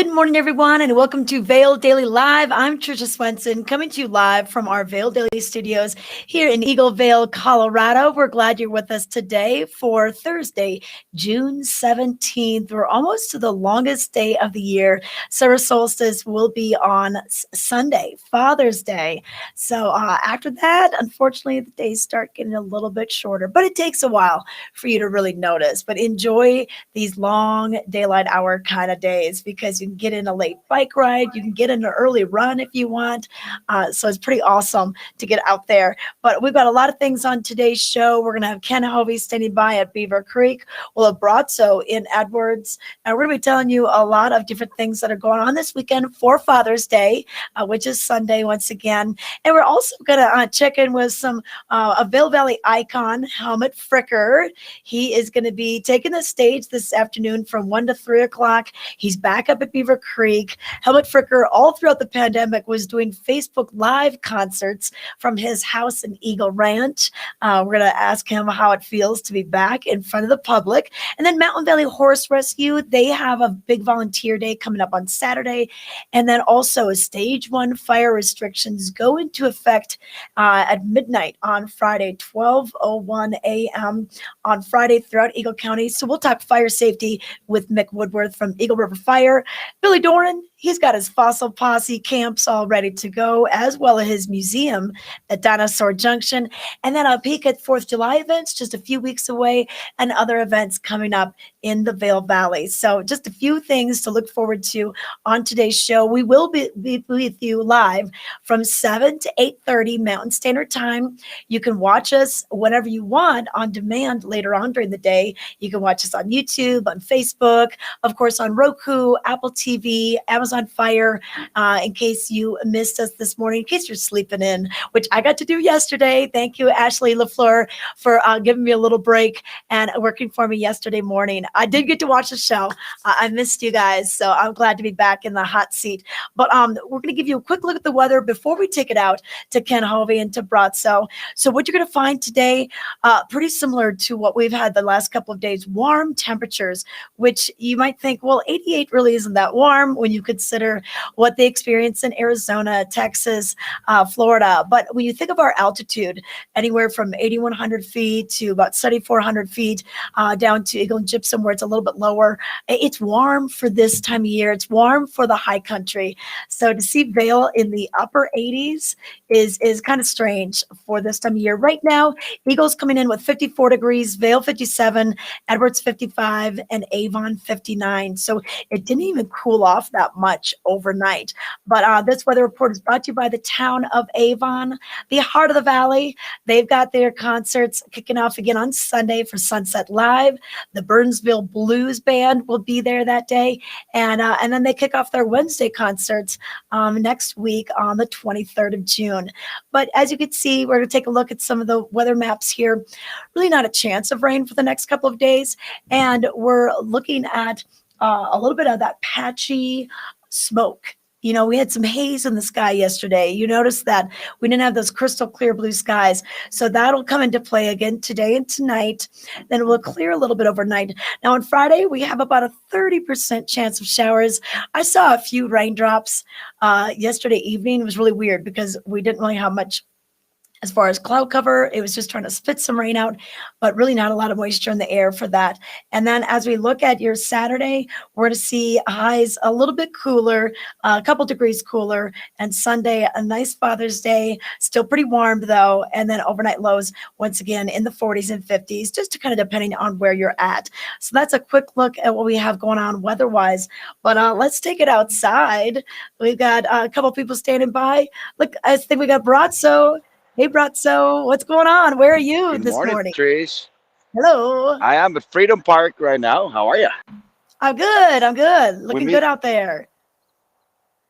Good morning, everyone, and welcome to Vail Daily Live. I'm Trisha Swenson, coming to you live from our Vail Daily Studios here in Eagle Vale, Colorado. We're glad you're with us today for Thursday, June 17th. We're almost to the longest day of the year. Summer solstice will be on Sunday, Father's Day. So after that, unfortunately, the days start getting a little bit shorter, but it takes a while for you to really notice. But enjoy these long daylight hour kind of days because you can get in a late bike ride, you can get in an early run if you want. So it's pretty awesome to get out there. But we've got a lot of things on today's show. We're going to have Ken Hovey standing by at Beaver Creek. We'll have Brazzo in Edwards. And we're going to be telling you a lot of different things that are going on this weekend for Father's Day, which is Sunday once again. And we're also going to check in with some a Vail Valley icon, Helmut Fricker. He is going to be taking the stage this afternoon from 1 to 3 o'clock. He's back up at Beaver Creek. Helmut Fricker, all throughout the pandemic, was doing Facebook Live concerts from his house in Eagle Ranch. We're going to ask him how it feels to be back in front of the public. And then Mountain Valley Horse Rescue, they have a big volunteer day coming up on Saturday. And then also stage 1 fire restrictions go into effect at midnight on Friday, 12:01 a.m. on Friday throughout Eagle County. So we'll talk fire safety with Mick Woodworth from Eagle River Fire. Billy Doran, he's got his Fossil Posse camps all ready to go, as well as his museum at Dinosaur Junction. And then a peek at 4th of July events just a few weeks away and other events coming up in the Vail Valley. So just a few things to look forward to on today's show. We will be with you live from 7 to 8:30 Mountain Standard Time. You can watch us whenever you want on demand later on during the day. You can watch us on YouTube, on Facebook, of course, on Roku, Apple TV, Amazon Fire, in case you missed us this morning, in case you're sleeping in, which I got to do yesterday. Thank you, Ashley LaFleur, for giving me a little break and working for me yesterday morning. I did get to watch the show. I missed you guys, so I'm glad to be back in the hot seat. But we're going to give you a quick look at the weather before we take it out to Ken Hovey and to Brazzo. So what you're going to find today, pretty similar to what we've had the last couple of days, warm temperatures, which you might think, well, 88 really isn't that warm when you consider what they experience in Arizona, Texas, Florida. But when you think of our altitude, anywhere from 8,100 feet to about 7,400 feet down to Eagle and Gypsum, where it's a little bit lower, it's warm for this time of year. It's warm for the high country. So to see Vail in the upper 80s is kind of strange for this time of year. Right now, Eagle's coming in with 54 degrees, Vail 57, Edwards 55, and Avon 59. So it didn't even cool off that much overnight. But this weather report is brought to you by the town of Avon, the heart of the valley. They've got their concerts kicking off again on Sunday for Sunset Live. The Burnsville Blues Band will be there that day. And then they kick off their Wednesday concerts next week on the 23rd of June. But as you can see, we're going to take a look at some of the weather maps here. Really not a chance of rain for the next couple of days. And we're looking at a little bit of that patchy smoke. You know, we had some haze in the sky yesterday. You notice that we didn't have those crystal clear blue skies. So that'll come into play again today and tonight. Then it will clear a little bit overnight. Now on Friday, we have about a 30% chance of showers. I saw a few raindrops yesterday evening. It was really weird because we didn't really have much as far as cloud cover. It was just trying to spit some rain out, but really not a lot of moisture in the air for that. And then as we look at your Saturday, we're going to see highs a little bit cooler, a couple degrees cooler, and Sunday, a nice Father's Day, still pretty warm though, and then overnight lows once again in the 40s and 50s, just to kind of depending on where you're at. So that's a quick look at what we have going on weather-wise, but let's take it outside. We've got a couple people standing by. Look, I think we got Brazzo. Hey, Brazzo, what's going on? Where are you Good this morning, morning? Trish. Hello. I am at Freedom Park right now. How are you? I'm good. I'm good. We Looking good meet. out there.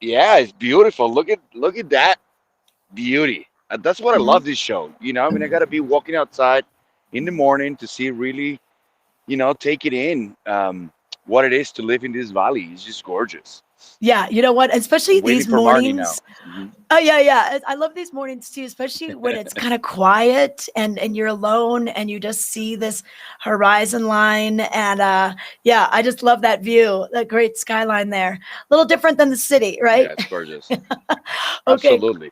Yeah, it's beautiful. Look at that beauty. That's what I Mhm. love this show. I mean, I gotta be walking outside in the morning to see really, take it in what it is to live in this valley. It's just gorgeous. Yeah, you know what? Especially Waiting these for Marnie now. mornings. Oh yeah, yeah. I love these mornings too, especially when it's kind of quiet and you're alone and you just see this horizon line and yeah, I just love that view, that great skyline there. A little different than the city, Yeah, right? it's gorgeous. Okay, Absolutely.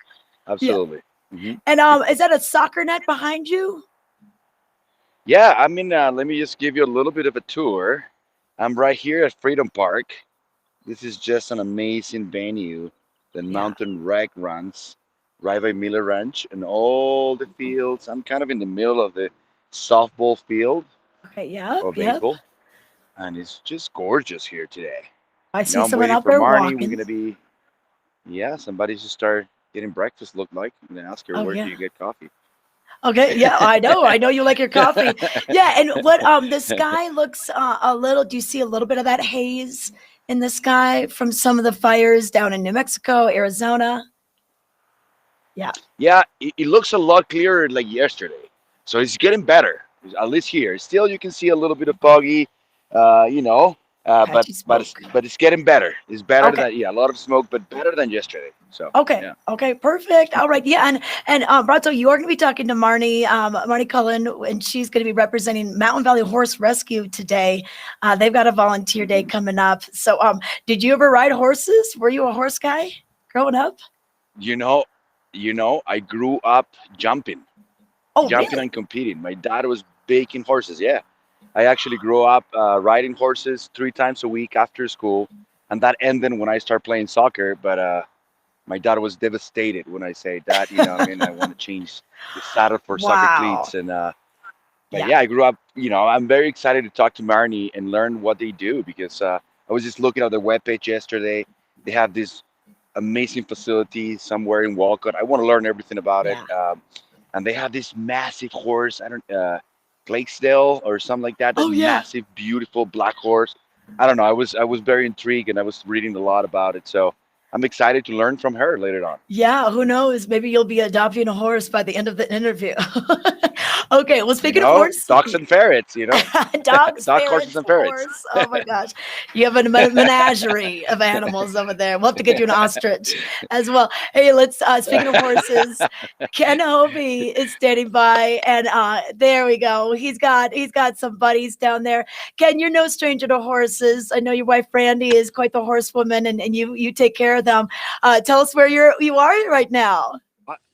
yeah. Absolutely. Hmm. And is that a soccer net behind you? Yeah, I mean, let me just give you a little bit of a tour. I'm right here at Freedom Park. This is just an amazing venue. The Yeah. mountain rec runs right by Miller Ranch and all the fields. I'm kind of in the middle of the softball field Okay, yep, or yep. baseball, and it's just gorgeous here today. I You know, see I'm someone waiting out for there Marnie. We're walking. gonna be, yeah, somebody just start getting breakfast. Look like, and then ask her Oh where do yeah. you get coffee. Okay, yeah, I know. I know you like your coffee. Yeah, and what the sky looks a little, do you see a little bit of that haze in the sky from some of the fires down in New Mexico, Arizona? Yeah. Yeah, it looks a lot clearer like yesterday. So it's getting better, at least here. Still, you can see a little bit of foggy, you know, Patchy smoke. but it's getting better. It's better Okay. than, yeah, a lot of smoke, but better than yesterday. So Okay. yeah. Okay. Perfect. All right. Yeah. And Brato, you are going to be talking to Marnie Cullen, and she's going to be representing Mountain Valley Horse Rescue today. They've got a volunteer day Hmm. coming up. So, did you ever ride horses? Were you a horse guy growing up? You know, I grew up jumping, Oh, jumping really? and competing. My dad was big in horses. Yeah, I actually grew up riding horses 3 times a week after school, and that ended when I started playing soccer. But my dad was devastated when I say that, I mean, I want to change the saddle for soccer Wow. cleats. And but Yeah. yeah, I grew up, I'm very excited to talk to Marnie and learn what they do because I was just looking at the webpage yesterday. They have this amazing facility somewhere in Walcott. I want to learn everything about it. Yeah. And they have this massive horse. I don't Clydesdale or something like that. That Oh, yeah. massive, beautiful black horse. I don't know. I was very intrigued and I was reading a lot about it. So I'm excited to learn from her later on. Yeah. Who knows? Maybe you'll be adopting a horse by the end of the interview. Okay. Well, You speaking of know, horse, dogs and ferrets. dogs, Dog, horses, ferrets, and ferrets. horse. Oh my gosh. You have a menagerie of animals over there. We'll have to get you an ostrich as well. Hey, let's, speaking of horses, Ken Hovey is standing by and, there we go. He's got some buddies down there. Ken, you're no stranger to horses. I know your wife, Brandy, is quite the horsewoman and you take care of them. Tell us where you are right now.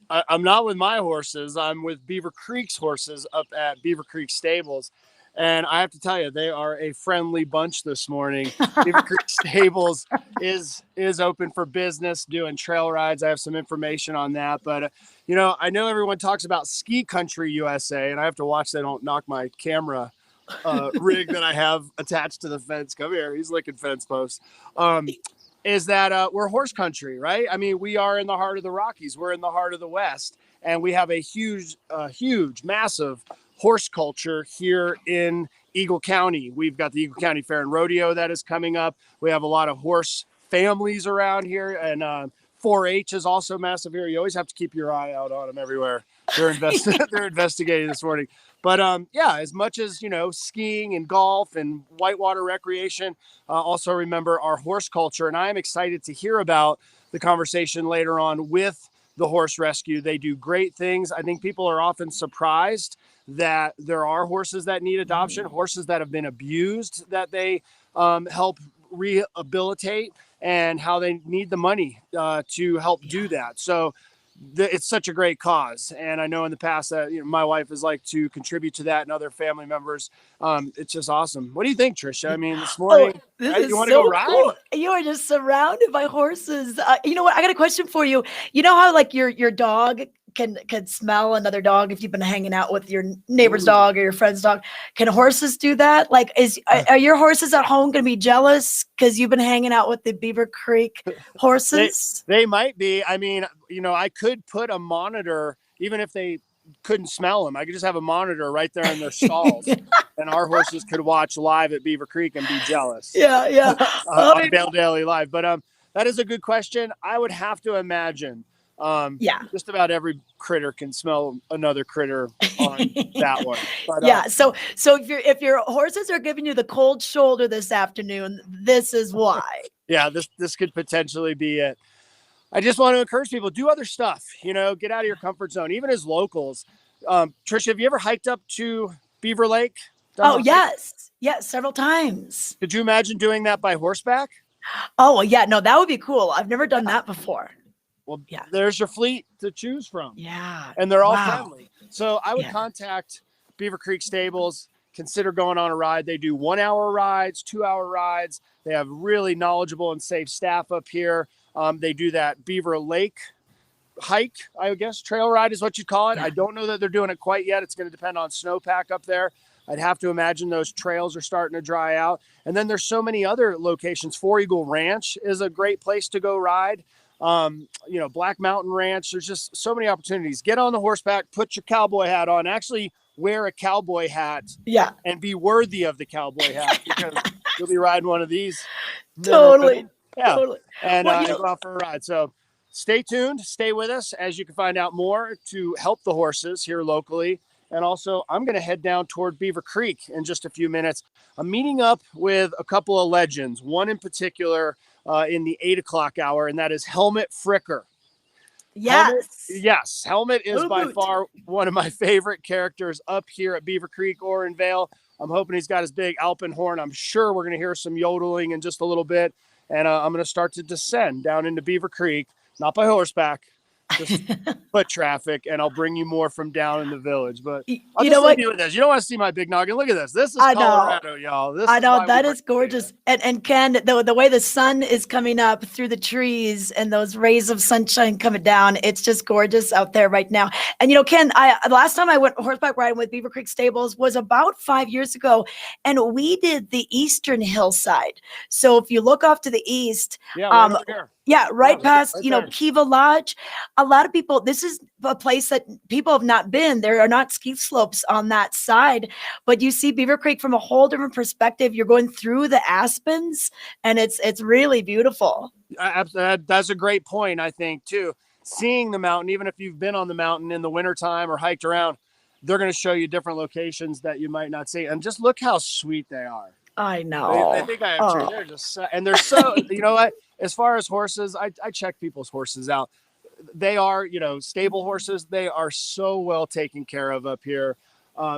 I'm not with my horses. I'm with Beaver Creek's horses up at Beaver Creek Stables. And I have to tell you, they are a friendly bunch this morning. Beaver Creek Stables is open for business, doing trail rides. I have some information on that. But, I know everyone talks about Ski Country USA, and I have to watch they don't knock my camera rig that I have attached to the fence. Come here. He's licking fence posts. Is that we're horse country, right? I mean, we are in the heart of the Rockies. We're in the heart of the West, and we have a huge, massive horse culture here in Eagle County. We've got the Eagle County Fair and Rodeo that is coming up. We have a lot of horse families around here, and 4-H is also massive here. You always have to keep your eye out on them everywhere. They're investigating this morning. But yeah, as much as skiing and golf and whitewater recreation, also remember our horse culture. And I am excited to hear about the conversation later on with the horse rescue. They do great things. I think people are often surprised that there are horses that need adoption, horses that have been abused that they help rehabilitate, and how they need the money to help do that. So it's such a great cause. And I know in the past that my wife has liked to contribute to that and other family members. It's just awesome. What do you think, Trisha? I mean, this Oh, morning, this right? You is want to go so ride? cool. You are just surrounded by horses. You know what? I got a question for you. You know how like your dog can smell another dog if you've been hanging out with your neighbor's Ooh. dog or your friend's dog? Can horses do that? Like, are your horses at home going to be jealous because you've been hanging out with the Beaver Creek They horses? they might be. I mean, I could put a monitor, even if they couldn't smell them. I could just have a monitor right there in their stalls, and our horses could watch live at Beaver Creek and be jealous Yeah, yeah. Oh, on Vail Daily Live. But that is a good question. I would have to imagine yeah. just about every critter can smell another critter on that one. But Yeah. So if your horses are giving you the cold shoulder this afternoon, this is why. Yeah, this could potentially be it. I just want to encourage people, do other stuff, get out of your comfort zone, even as locals. Tricia, have you ever hiked up to Beaver Lake? Oh, yes. Yes, several times. Could you imagine doing that by horseback? Oh, yeah. No, that would be cool. I've never done that before. Well, yeah, there's your fleet to choose from. Yeah. And they're all friendly. So I would Yeah. contact Beaver Creek Stables, consider going on a ride. They do 1 hour rides, 2 hour rides. They have really knowledgeable and safe staff up here. They do that Beaver Lake hike, I guess, trail ride is what you'd call it. Yeah. I don't know that they're doing it quite yet. It's going to depend on snowpack up there. I'd have to imagine those trails are starting to dry out. And then there's so many other locations. Four Eagle Ranch is a great place to go ride. Black Mountain Ranch. There's just so many opportunities. Get on the horseback, put your cowboy hat on, actually wear a cowboy hat. Yeah. And be worthy of the cowboy hat because you'll be riding one of these. Totally. Yeah. Totally. And go out for a ride. So stay tuned, stay with us as you can find out more to help the horses here locally. And also, I'm going to head down toward Beaver Creek in just a few minutes. I'm meeting up with a couple of legends, one in particular in the 8 o'clock hour, and that is Helmut Fricker. Yes. Helmut is by far one of my favorite characters up here at Beaver Creek or in Vail. I'm hoping he's got his big Alpenhorn. I'm sure we're going to hear some yodeling in just a little bit. And I'm going to start to descend down into Beaver Creek, not by horseback, just foot traffic, and I'll bring you more from down in the village. But I'll you know what? You with this. You don't want to see my big noggin. Look at this. This is Colorado, y'all. I know that is gorgeous. And Ken, the way the sun is coming up through the trees and those rays of sunshine coming down, it's just gorgeous out there right now. And Ken, the last time I went horseback riding with Beaver Creek Stables was about 5 years ago, and we did the eastern hillside. So if you look off to the east, right past, Kiva Lodge. A lot of people, this is a place that people have not been. There are not ski slopes on that side, but you see Beaver Creek from a whole different perspective. You're going through the aspens, and it's really beautiful. That's a great point, I think, too. Seeing the mountain, even if you've been on the mountain in the wintertime or hiked around, they're going to show you different locations that you might not see. And just look how sweet they are. I know. I think I have two. They're just, and they're so, you know what? As far as horses, I check people's horses out. They are, stable horses. They are so well taken care of up here.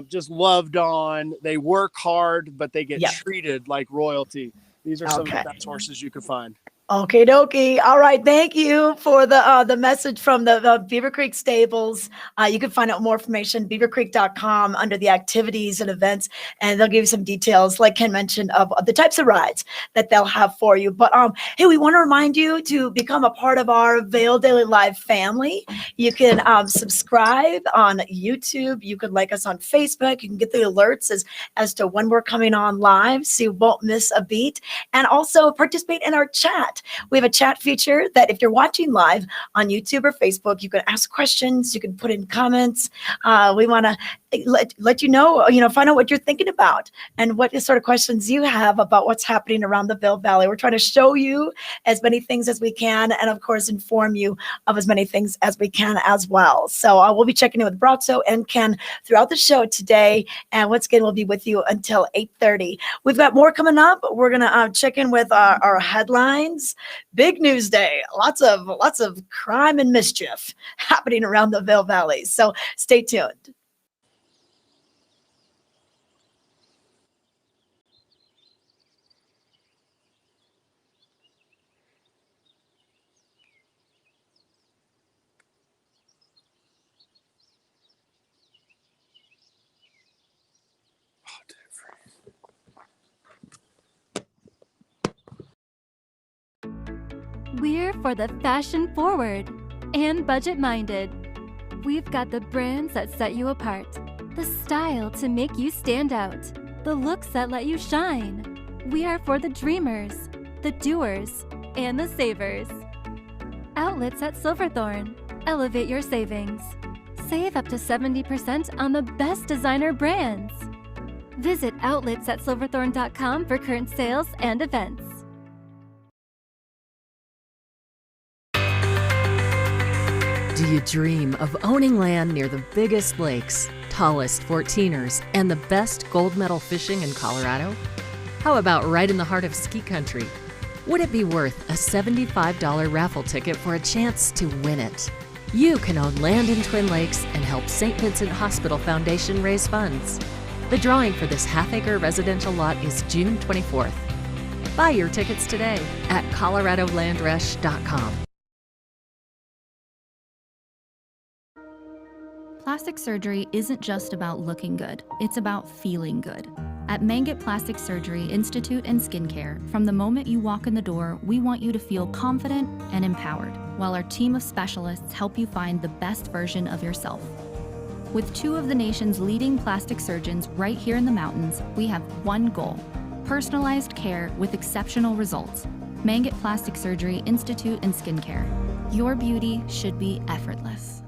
Just loved on. They work hard, but they get treated like royalty. These are some of the best horses you can find. Okay, dokie. All right. Thank you for the message from the Beaver Creek Stables. You can find out more information, beavercreek.com, under the activities and events, and they'll give you some details, like Ken mentioned, of the types of rides that they'll have for you. But hey, we want to remind you to become a part of our Vail Daily Live family. You can subscribe on YouTube. You can like us on Facebook. You can get the alerts as to when we're coming on live, so you won't miss a beat. And also participate in our chat. We have a chat feature that if you're watching live on YouTube or Facebook, you can ask questions, you can put in comments. We want to let you know, find out what you're thinking about and what sort of questions you have about what's happening around the Vail Valley. We're trying to show you as many things as we can, and of course, inform you of as many things as we can as well. So we'll be checking in with Brazzo and Ken throughout the show today. And once again, we'll be with you until 8:30. We've got more coming up. We're going to check in with our headlines. Big news day. Lots of crime and mischief happening around the Vail Valley. So stay tuned. We're for the fashion forward and budget minded. We've got the brands that set you apart, the style to make you stand out, the looks that let you shine. We are for the dreamers, the doers, and the savers. Outlets at Silverthorne. Elevate your savings. Save up to 70% on the best designer brands. Visit outletsatsilverthorne.com for current sales and events. Do you dream of owning land near the biggest lakes, tallest 14ers, and the best gold medal fishing in Colorado? How about right in the heart of ski country? Would it be worth a $75 raffle ticket for a chance to win it? You can own land in Twin Lakes and help St. Vincent Hospital Foundation raise funds. The drawing for this half-acre residential lot is June 24th. Buy your tickets today at coloradolandrush.com. Plastic surgery isn't just about looking good, it's about feeling good. At Mangat Plastic Surgery Institute and Skincare, from the moment you walk in the door, we want you to feel confident and empowered, while our team of specialists help you find the best version of yourself. With two of the nation's leading plastic surgeons right here in the mountains, we have one goal: personalized care with exceptional results. Mangat Plastic Surgery Institute and Skincare. Your beauty should be effortless.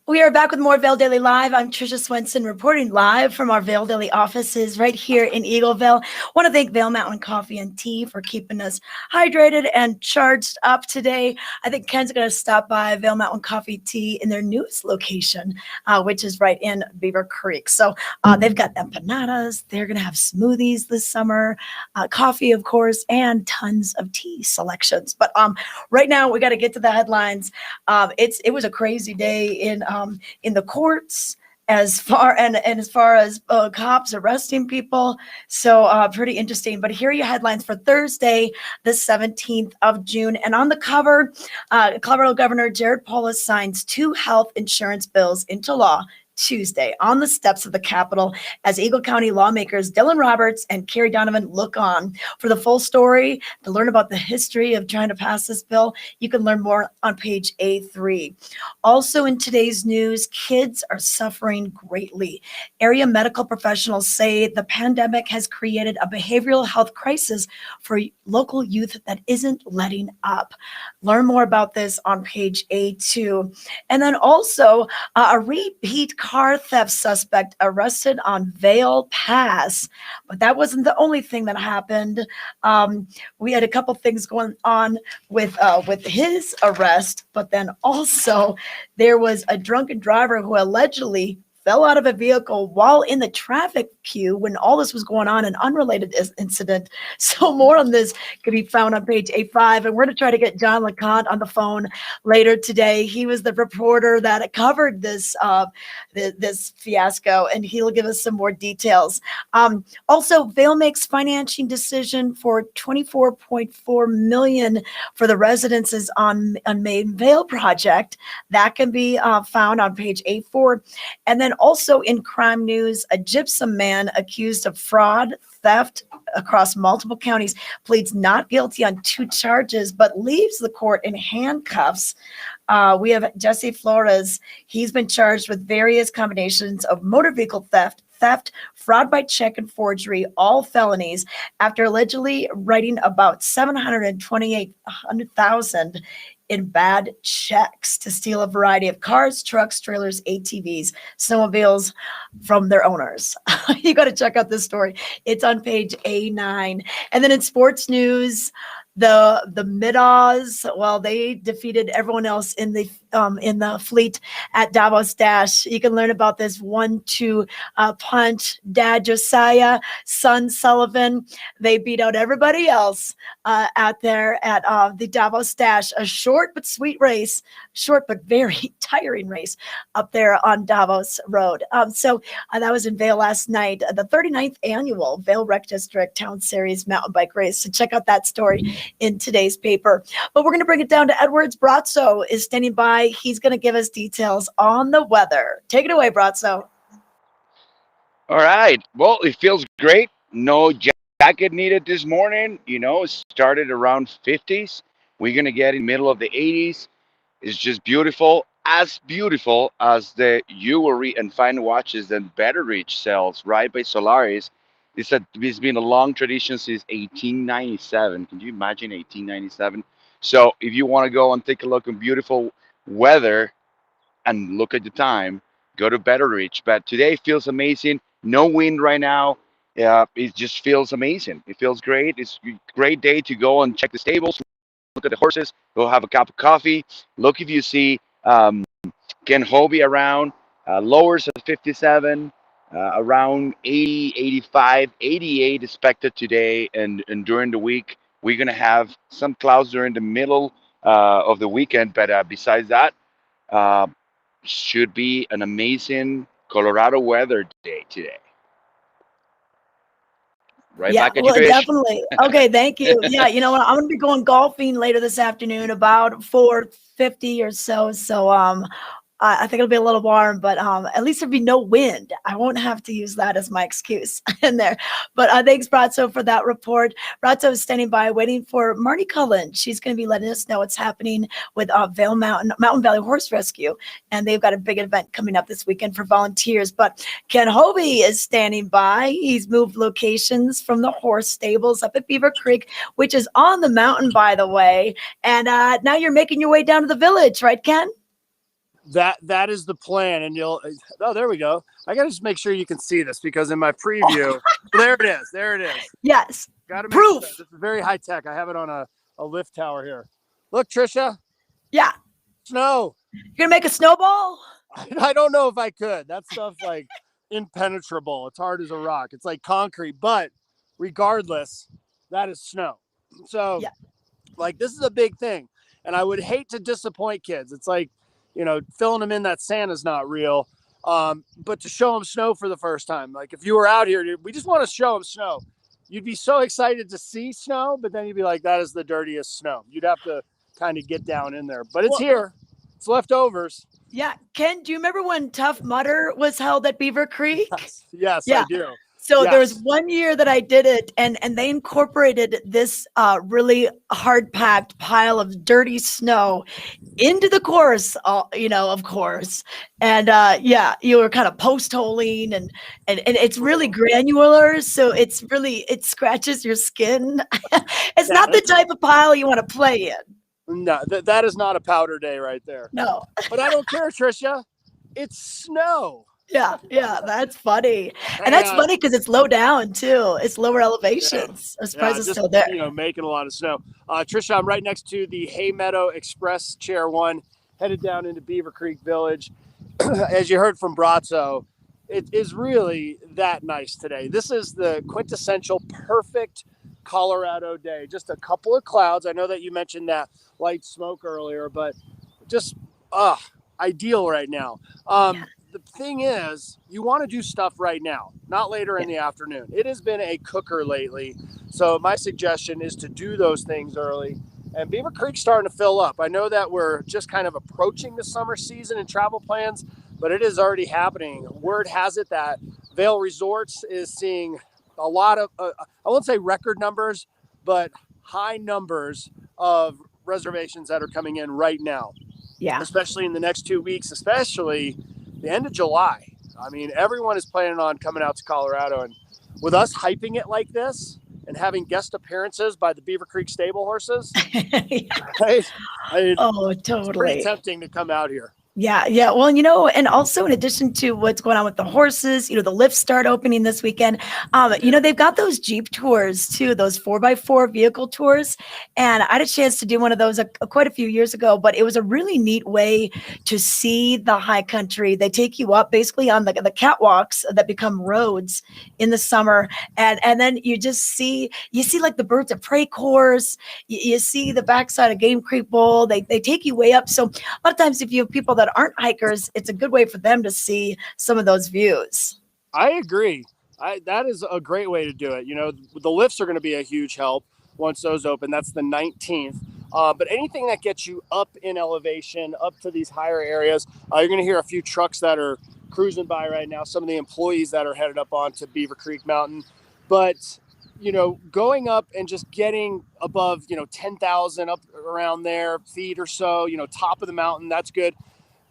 We are back with more Vail Daily Live. I'm Trisha Swenson reporting live from our Vail Daily offices right here in Eagleville. Want to thank Vail Mountain Coffee and Tea for keeping us hydrated and charged up today. I think Ken's going to stop by Vail Mountain Coffee Tea in their newest location, which is right in Beaver Creek. So they've got empanadas. They're going to have smoothies this summer, coffee, of course, and tons of tea selections. But right now, we got to get to the headlines. It was a crazy day in the courts as far as cops arresting people. So pretty interesting. But here are your headlines for Thursday, the 17th of June. And on the cover, Colorado Governor Jared Polis signs 2 health insurance bills into law Tuesday on the steps of the Capitol as Eagle County lawmakers Dylan Roberts and Carrie Donovan look on. For the full story, to learn about the history of trying to pass this bill, you can learn more on page A3. Also in today's news, kids are suffering greatly. Area medical professionals say the pandemic has created a behavioral health crisis for local youth that isn't letting up. Learn more about this on page A2. And then also a repeat car theft suspect arrested on Vail Pass. But that wasn't the only thing that happened. We had a couple things going on with his arrest, but then also there was a drunken driver who allegedly fell out of a vehicle while in the traffic queue when all this was going on, an unrelated incident. So more on this can be found on page A5. And we're going to try to get John LeConte on the phone later today. He was the reporter that covered this fiasco, and he'll give us some more details. Also, Vail makes financing decision for $24.4 million for the residences on Main Vail project. That can be found on page A4. And then also in crime news, a gypsum man accused of fraud, theft across multiple counties pleads not guilty on 2 charges, but leaves the court in handcuffs. We have Jesse Flores. He's been charged with various combinations of motor vehicle theft, fraud by check, and forgery, all felonies, after allegedly writing about $728,000 in bad checks to steal a variety of cars, trucks, trailers, ATVs, snowmobiles from their owners. You got to check out this story. It's on page A9. And then in sports news, the Middaws, well, they defeated everyone else in the fleet at Davos Dash. You can learn about this 1-2 punch. Dad Josiah, son Sullivan, they beat out everybody else out there at the Davos Dash. A short but sweet race, short but very tiring race up there on Davos Road. So that was in Vail last night, the 39th annual Vail Rec District Town Series mountain bike race. So check out that story in today's paper. But we're going to bring it down to Edwards. Brazzo is standing by. He's going to give us details on the weather. Take it away, Brazzo. All right. Well, it feels great. No jacket needed this morning. You know, it started around 50s. We're going to get in middle of the 80s. It's just beautiful as the jewelry and fine watches that Betteridge sells right by Solaris. It's been a long tradition since 1897. Can you imagine 1897? So if you want to go and take a look at beautiful weather, and look at the time, go to Better Reach. But today feels amazing. No wind right now. It just feels amazing. It feels great. It's a great day to go and check the stables, look at the horses, go have a cup of coffee. Look if you see Ken Hobie around, lowers at 57, around 80, 85, 88 expected today. And during the week, we're going to have some clouds during the middle of the weekend. But besides that, uh, should be an amazing Colorado weather day today. Right Yeah, back at you, well, Fish. definitely. Okay, thank you. Yeah, you know what? I'm gonna be going golfing later this afternoon, about 4:50 or so. So, I think it'll be a little warm, but at least there'll be no wind. I won't have to use that as my excuse in there. But thanks, Brazzo, for that report. Brazzo is standing by, waiting for Marty Cullen. She's going to be letting us know what's happening with Vail Mountain Valley Horse Rescue, and they've got a big event coming up this weekend for volunteers. But Ken Hobie is standing by. He's moved locations from the horse stables up at Beaver Creek, which is on the mountain, by the way. And now you're making your way down to the village, right, Ken? That is the plan, and there we go. I gotta just make sure you can see this, because in my preview, there it is. Yes. Gotta make Proof. sure. This is very high tech. I have it on a lift tower here. Look, Trisha. Yeah. Snow. You're gonna make a snowball? I don't know if I could. That stuff's like impenetrable. It's hard as a rock. It's like concrete, but regardless, that is snow. So Yeah. like, this is a big thing, and I would hate to disappoint kids. It's like, filling them in that Santa's not real. But to show them snow for the first time, like if you were out here, we just want to show them snow. You'd be so excited to see snow, but then you'd be like, that is the dirtiest snow. You'd have to kind of get down in there, but it's here. It's leftovers. Yeah. Ken, do you remember when Tough Mudder was held at Beaver Creek? Yes, Yeah. I do. So Yes. there was one year that I did it, and they incorporated this really hard-packed pile of dirty snow into the course, of course. And yeah, you were kind of post-holing, and it's really granular, so it scratches your skin. It's not the type of pile you want to play in. No, that is not a powder day right there. No. But I don't care, Trisha. It's snow. Yeah, that's funny. And that's funny because it's low down too. It's lower elevations. I'm surprised it's still there. Making a lot of snow. Trisha, I'm right next to the Hay Meadow Express Chair 1, headed down into Beaver Creek Village. As you heard from Brazzo, it is really that nice today. This is the quintessential perfect Colorado day. Just a couple of clouds. I know that you mentioned that light smoke earlier, but just ideal right now. The thing is, you want to do stuff right now, not later in the afternoon. It has been a cooker lately. So my suggestion is to do those things early. And Beaver Creek's starting to fill up. I know that we're just kind of approaching the summer season and travel plans, but it is already happening. Word has it that Vail Resorts is seeing a lot of, I won't say record numbers, but high numbers of reservations that are coming in right now. Yeah. Especially in the next 2 weeks, especially the end of July. I mean, everyone is planning on coming out to Colorado, and with us hyping it like this and having guest appearances by the Beaver Creek stable horses, right? Totally. It's pretty tempting to come out here. Yeah. Well, and also in addition to what's going on with the horses, the lifts start opening this weekend. They've got those Jeep tours too, those 4x4 vehicle tours. And I had a chance to do one of those quite a few years ago, but it was a really neat way to see the high country. They take you up basically on the catwalks that become roads in the summer. And then you see like the Birds of Prey course, you see the backside of Game Creek Bowl. They take you way up. So a lot of times if you have people that aren't hikers, it's a good way for them to see some of those views. I agree. That is a great way to do it. The lifts are going to be a huge help once those open. That's the 19th. But anything that gets you up in elevation, up to these higher areas, you're going to hear a few trucks that are cruising by right now, some of the employees that are headed up onto Beaver Creek Mountain. But, going up and just getting above, 10,000 up around there, feet or so, top of the mountain, that's good.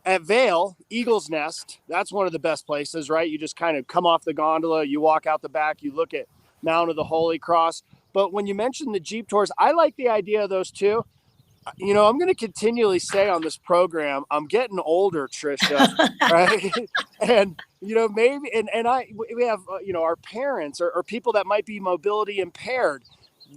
At Vail, Eagle's Nest, that's one of the best places, right? You just kind of come off the gondola, you walk out the back, you look at Mount of the Holy Cross. But when you mentioned the Jeep tours, I like the idea of those too. I'm going to continually say on this program, I'm getting older, Trisha, right? And, maybe, we have, our parents or people that might be mobility impaired.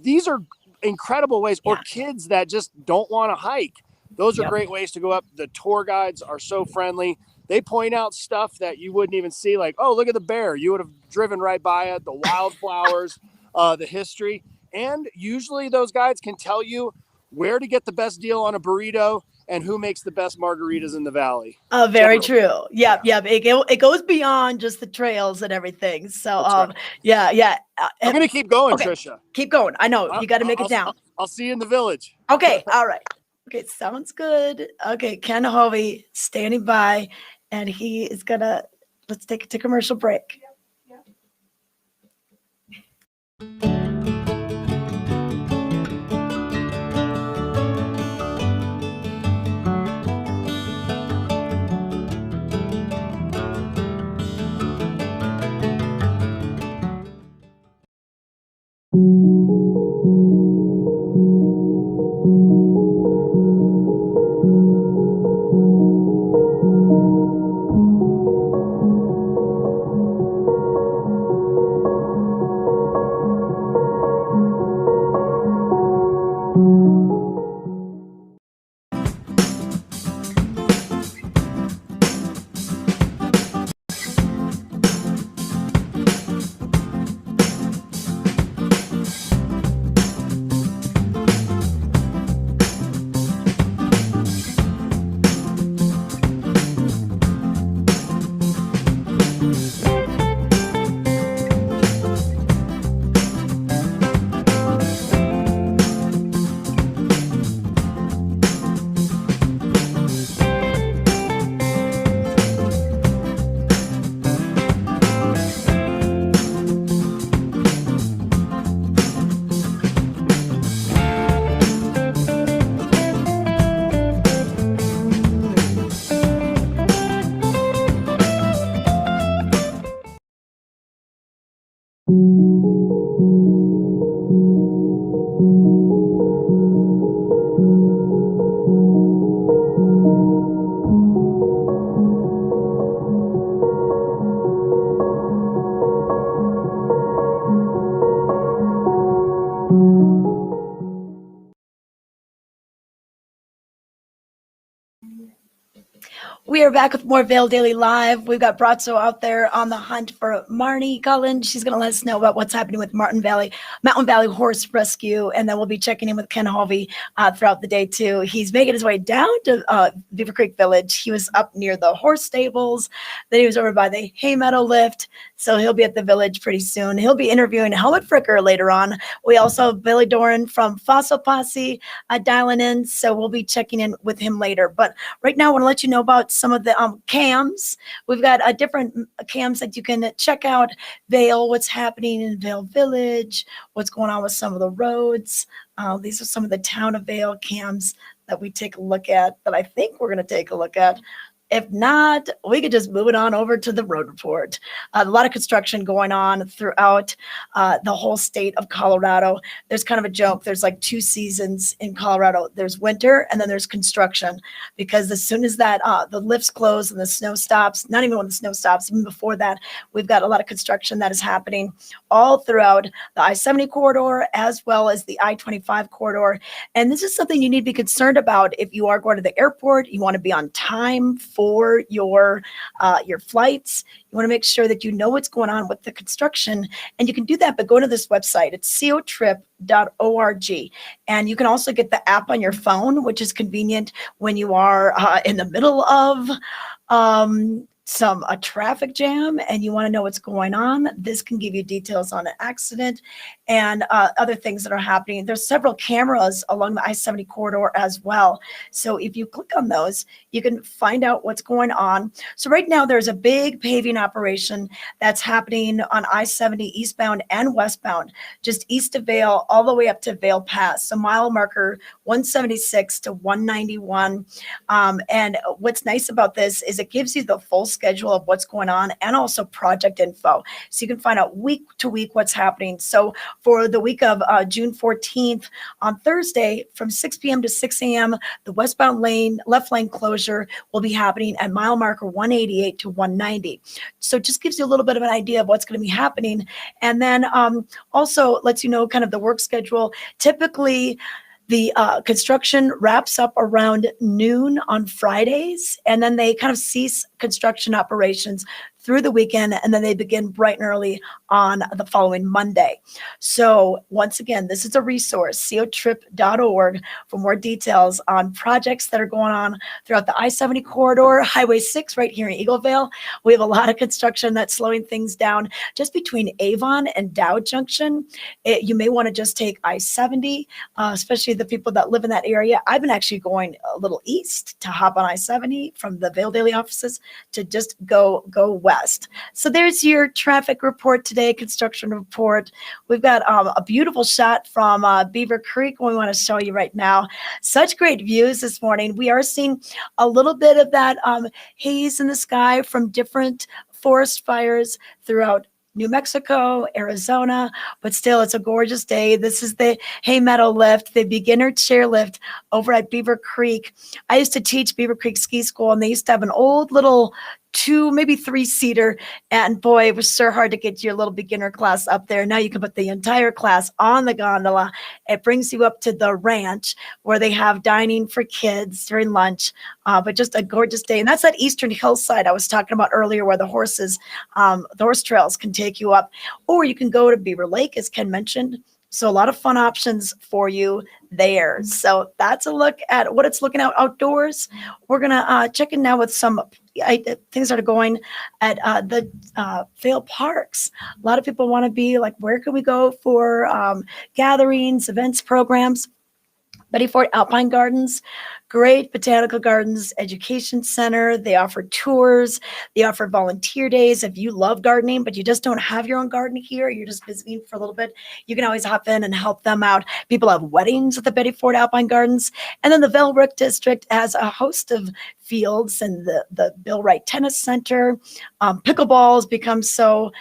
These are incredible ways, or kids that just don't want to hike. Those are great ways to go up. The tour guides are so friendly. They point out stuff that you wouldn't even see, like, oh, look at the bear. You would have driven right by it, the wildflowers, the history. And usually those guides can tell you where to get the best deal on a burrito and who makes the best margaritas in the valley. Very true. Yep. It goes beyond just the trails and everything. So, right. yeah. I'm going to keep going, okay. Trisha. Keep going. I know. You got to make it down. I'll see you in the village. Okay. All right. Okay. Sounds good. Okay. Ken Hovey standing by, and he is going to, let's take a commercial break. We are back with more Vail Daily Live. We've got Brazzo out there on the hunt for Marnie Cullen. She's going to let us know about what's happening with Mountain Valley Horse Rescue, and then we'll be checking in with Ken Hovey throughout the day too. He's making his way down to Beaver Creek Village. He was up near the horse stables. Then he was over by the hay meadow lift. So he'll be at the village pretty soon. He'll be interviewing Helmut Fricker later on. We also have Billy Doran from Fossil Posse dialing in. So we'll be checking in with him later. But right now I want to let you know about some of the cams. We've got different cams that you can check out. Vail, what's happening in Vail Village, what's going on with some of the roads. These are some of the town of Vail cams that we take a look at, that I think we're going to take a look at. If not, we could just move it on over to the road report. A lot of construction going on throughout the whole state of Colorado. There's kind of a joke. There's like two seasons in Colorado. There's winter and then there's construction, because as soon as that the lifts close and the snow stops, not even when the snow stops, even before that, we've got a lot of construction that is happening all throughout the I-70 corridor as well as the I-25 corridor. And this is something you need to be concerned about if you are going to the airport. You want to be on time for your flights. You want to make sure that you know what's going on with the construction, and you can do that by going to this website. It's cotrip.org, and you can also get the app on your phone, which is convenient when you are in the middle of a traffic jam and you want to know what's going on. This can give you details on an accident and other things that are happening. There's several cameras along the I-70 corridor as well. So if you click on those, you can find out what's going on. So right now there's a big paving operation that's happening on I-70 eastbound and westbound, just east of Vail all the way up to Vail Pass. So mile marker 176 to 191. And what's nice about this is it gives you the full schedule of what's going on and also project info. So you can find out week to week what's happening. So for the week of June 14th on Thursday from 6 p.m. to 6 a.m., the westbound lane, left lane closure will be happening at mile marker 188 to 190. So it just gives you a little bit of an idea of what's going to be happening. And then also lets you know kind of the work schedule. Typically, the construction wraps up around noon on Fridays, and then they kind of cease construction operations through the weekend, and then they begin bright and early on the following Monday. So once again, this is a resource, cotrip.org, for more details on projects that are going on throughout the I-70 corridor, Highway 6 right here in Eagle Vail. We have a lot of construction that's slowing things down just between Avon and Dow Junction. You may want to just take I-70, especially the people that live in that area. I've been actually going a little east to hop on I-70 from the Vail Daily offices to just go west. So there's your traffic report today, construction report. We've got a beautiful shot from Beaver Creek we want to show you right now. Such great views this morning. We are seeing a little bit of that haze in the sky from different forest fires throughout New Mexico, Arizona, but still it's a gorgeous day. This is the hay meadow lift, the beginner chairlift over at Beaver Creek. I used to teach Beaver Creek Ski School, and they used to have an old little 2, maybe 3-seater, and boy, it was so hard to get your little beginner class up there. Now you can put the entire class on the gondola. It brings you up to the ranch where they have dining for kids during lunch, but just a gorgeous day. And that's that eastern hillside I was talking about earlier, where the horse trails can take you up, or you can go to Beaver Lake, as Ken mentioned. So a lot of fun options for you there. So that's a look at what it's looking at outdoors. We're going to check in now with some things that are going at the Vail parks. A lot of people want to be like, where can we go for gatherings, events, programs? Betty Ford Alpine Gardens, great botanical gardens, education center. They offer tours. They offer volunteer days. If you love gardening, but you just don't have your own garden here, you're just visiting for a little bit, you can always hop in and help them out. People have weddings at the Betty Ford Alpine Gardens. And then the Vail Brook District has a host of fields, and the Bill Wright Tennis Center. Pickleball has become so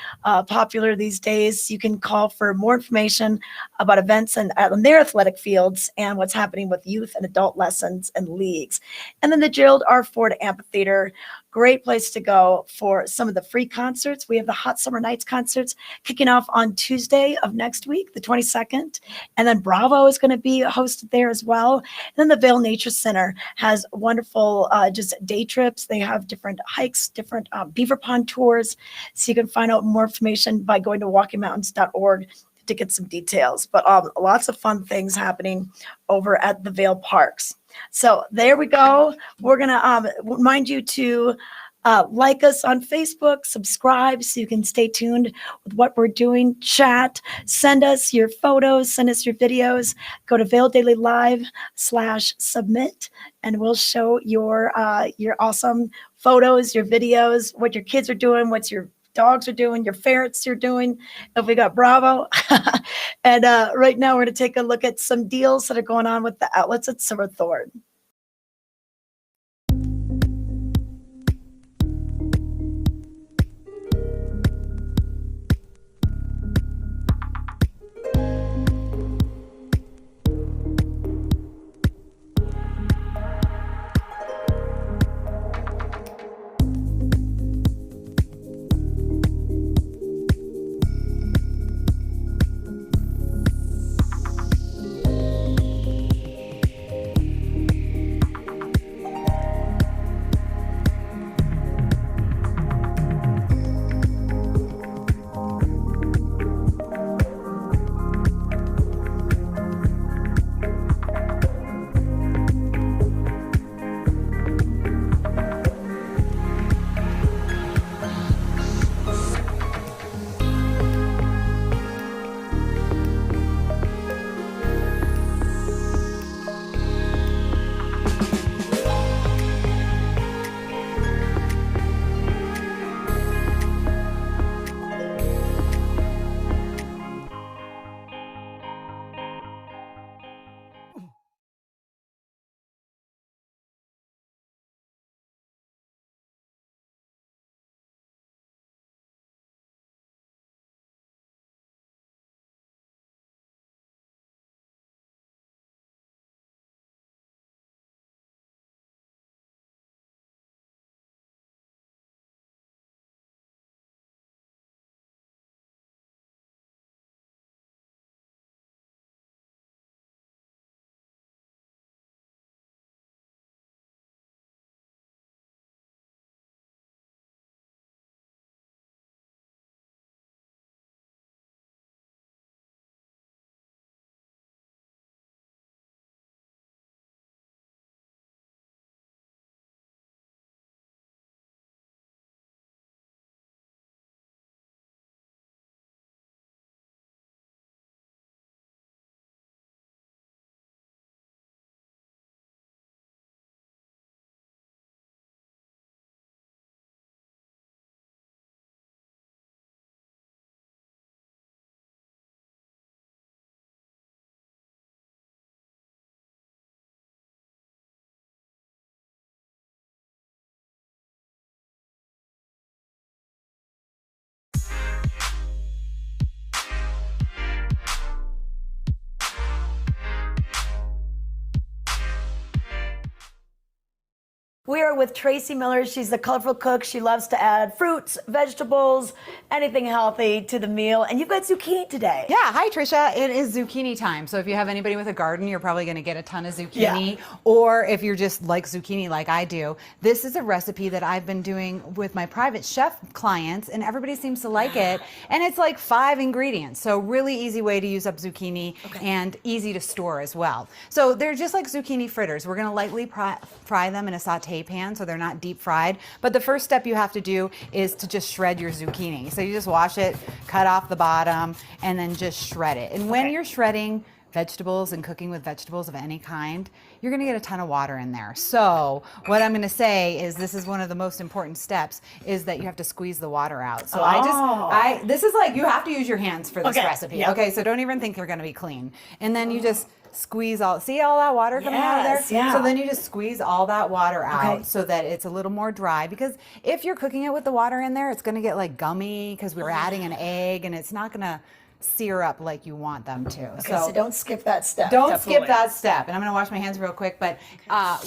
popular these days. You can call for more information about events and on their athletic fields and what's happening with youth and adult lessons and leagues. And then the Gerald R. Ford Amphitheater, great place to go for some of the free concerts. We have the Hot Summer Nights concerts kicking off on Tuesday of next week, the 22nd. And then Bravo is going to be hosted there as well. And then the Vail Nature Center has wonderful just day trips. They have different hikes, different beaver pond tours. So you can find out more information by going to walkingmountains.org to get some details. But lots of fun things happening over at the Vail Parks. So there we go. We're going to remind you to like us on Facebook, subscribe so you can stay tuned with what we're doing, chat, send us your photos, send us your videos. Go to Vail Daily Live/submit, and we'll show your awesome photos, your videos, what your kids are doing, what your dogs are doing, your ferrets are doing, if we got Bravo. And right now we're going to take a look at some deals that are going on with the outlets at Silverthorne. We are with Tracy Miller. She's the colorful cook. She loves to add fruits, vegetables, anything healthy to the meal. And you've got zucchini today. Yeah, hi Trisha. It is zucchini time. So if you have anybody with a garden, you're probably going to get a ton of zucchini. Or if you're just like zucchini like I do, this is a recipe that I've been doing with my private chef clients, and everybody seems to like it. And it's like 5 ingredients. So really easy way to use up zucchini and easy to store as well. So they're just like zucchini fritters. We're going to lightly fry them in a saute pan so they're not deep fried. But the first step you have to do is to just shred your zucchini. So you just wash it, cut off the bottom, and then just shred it. And when you're shredding vegetables and cooking with vegetables of any kind, you're going to get a ton of water in there. So what I'm going to say is this is one of the most important steps, is that you have to squeeze the water out. So this is like, you have to use your hands for this recipe. Okay, so don't even think they're going to be clean. And then you just squeeze see all that water coming out of there? Yeah. So then you just squeeze all that water out so that it's a little more dry, because if you're cooking it with the water in there, it's going to get like gummy because we're adding an egg, and it's not going to sear up like you want them to. Okay, so don't skip that step. Don't skip that step. And I'm going to wash my hands real quick, but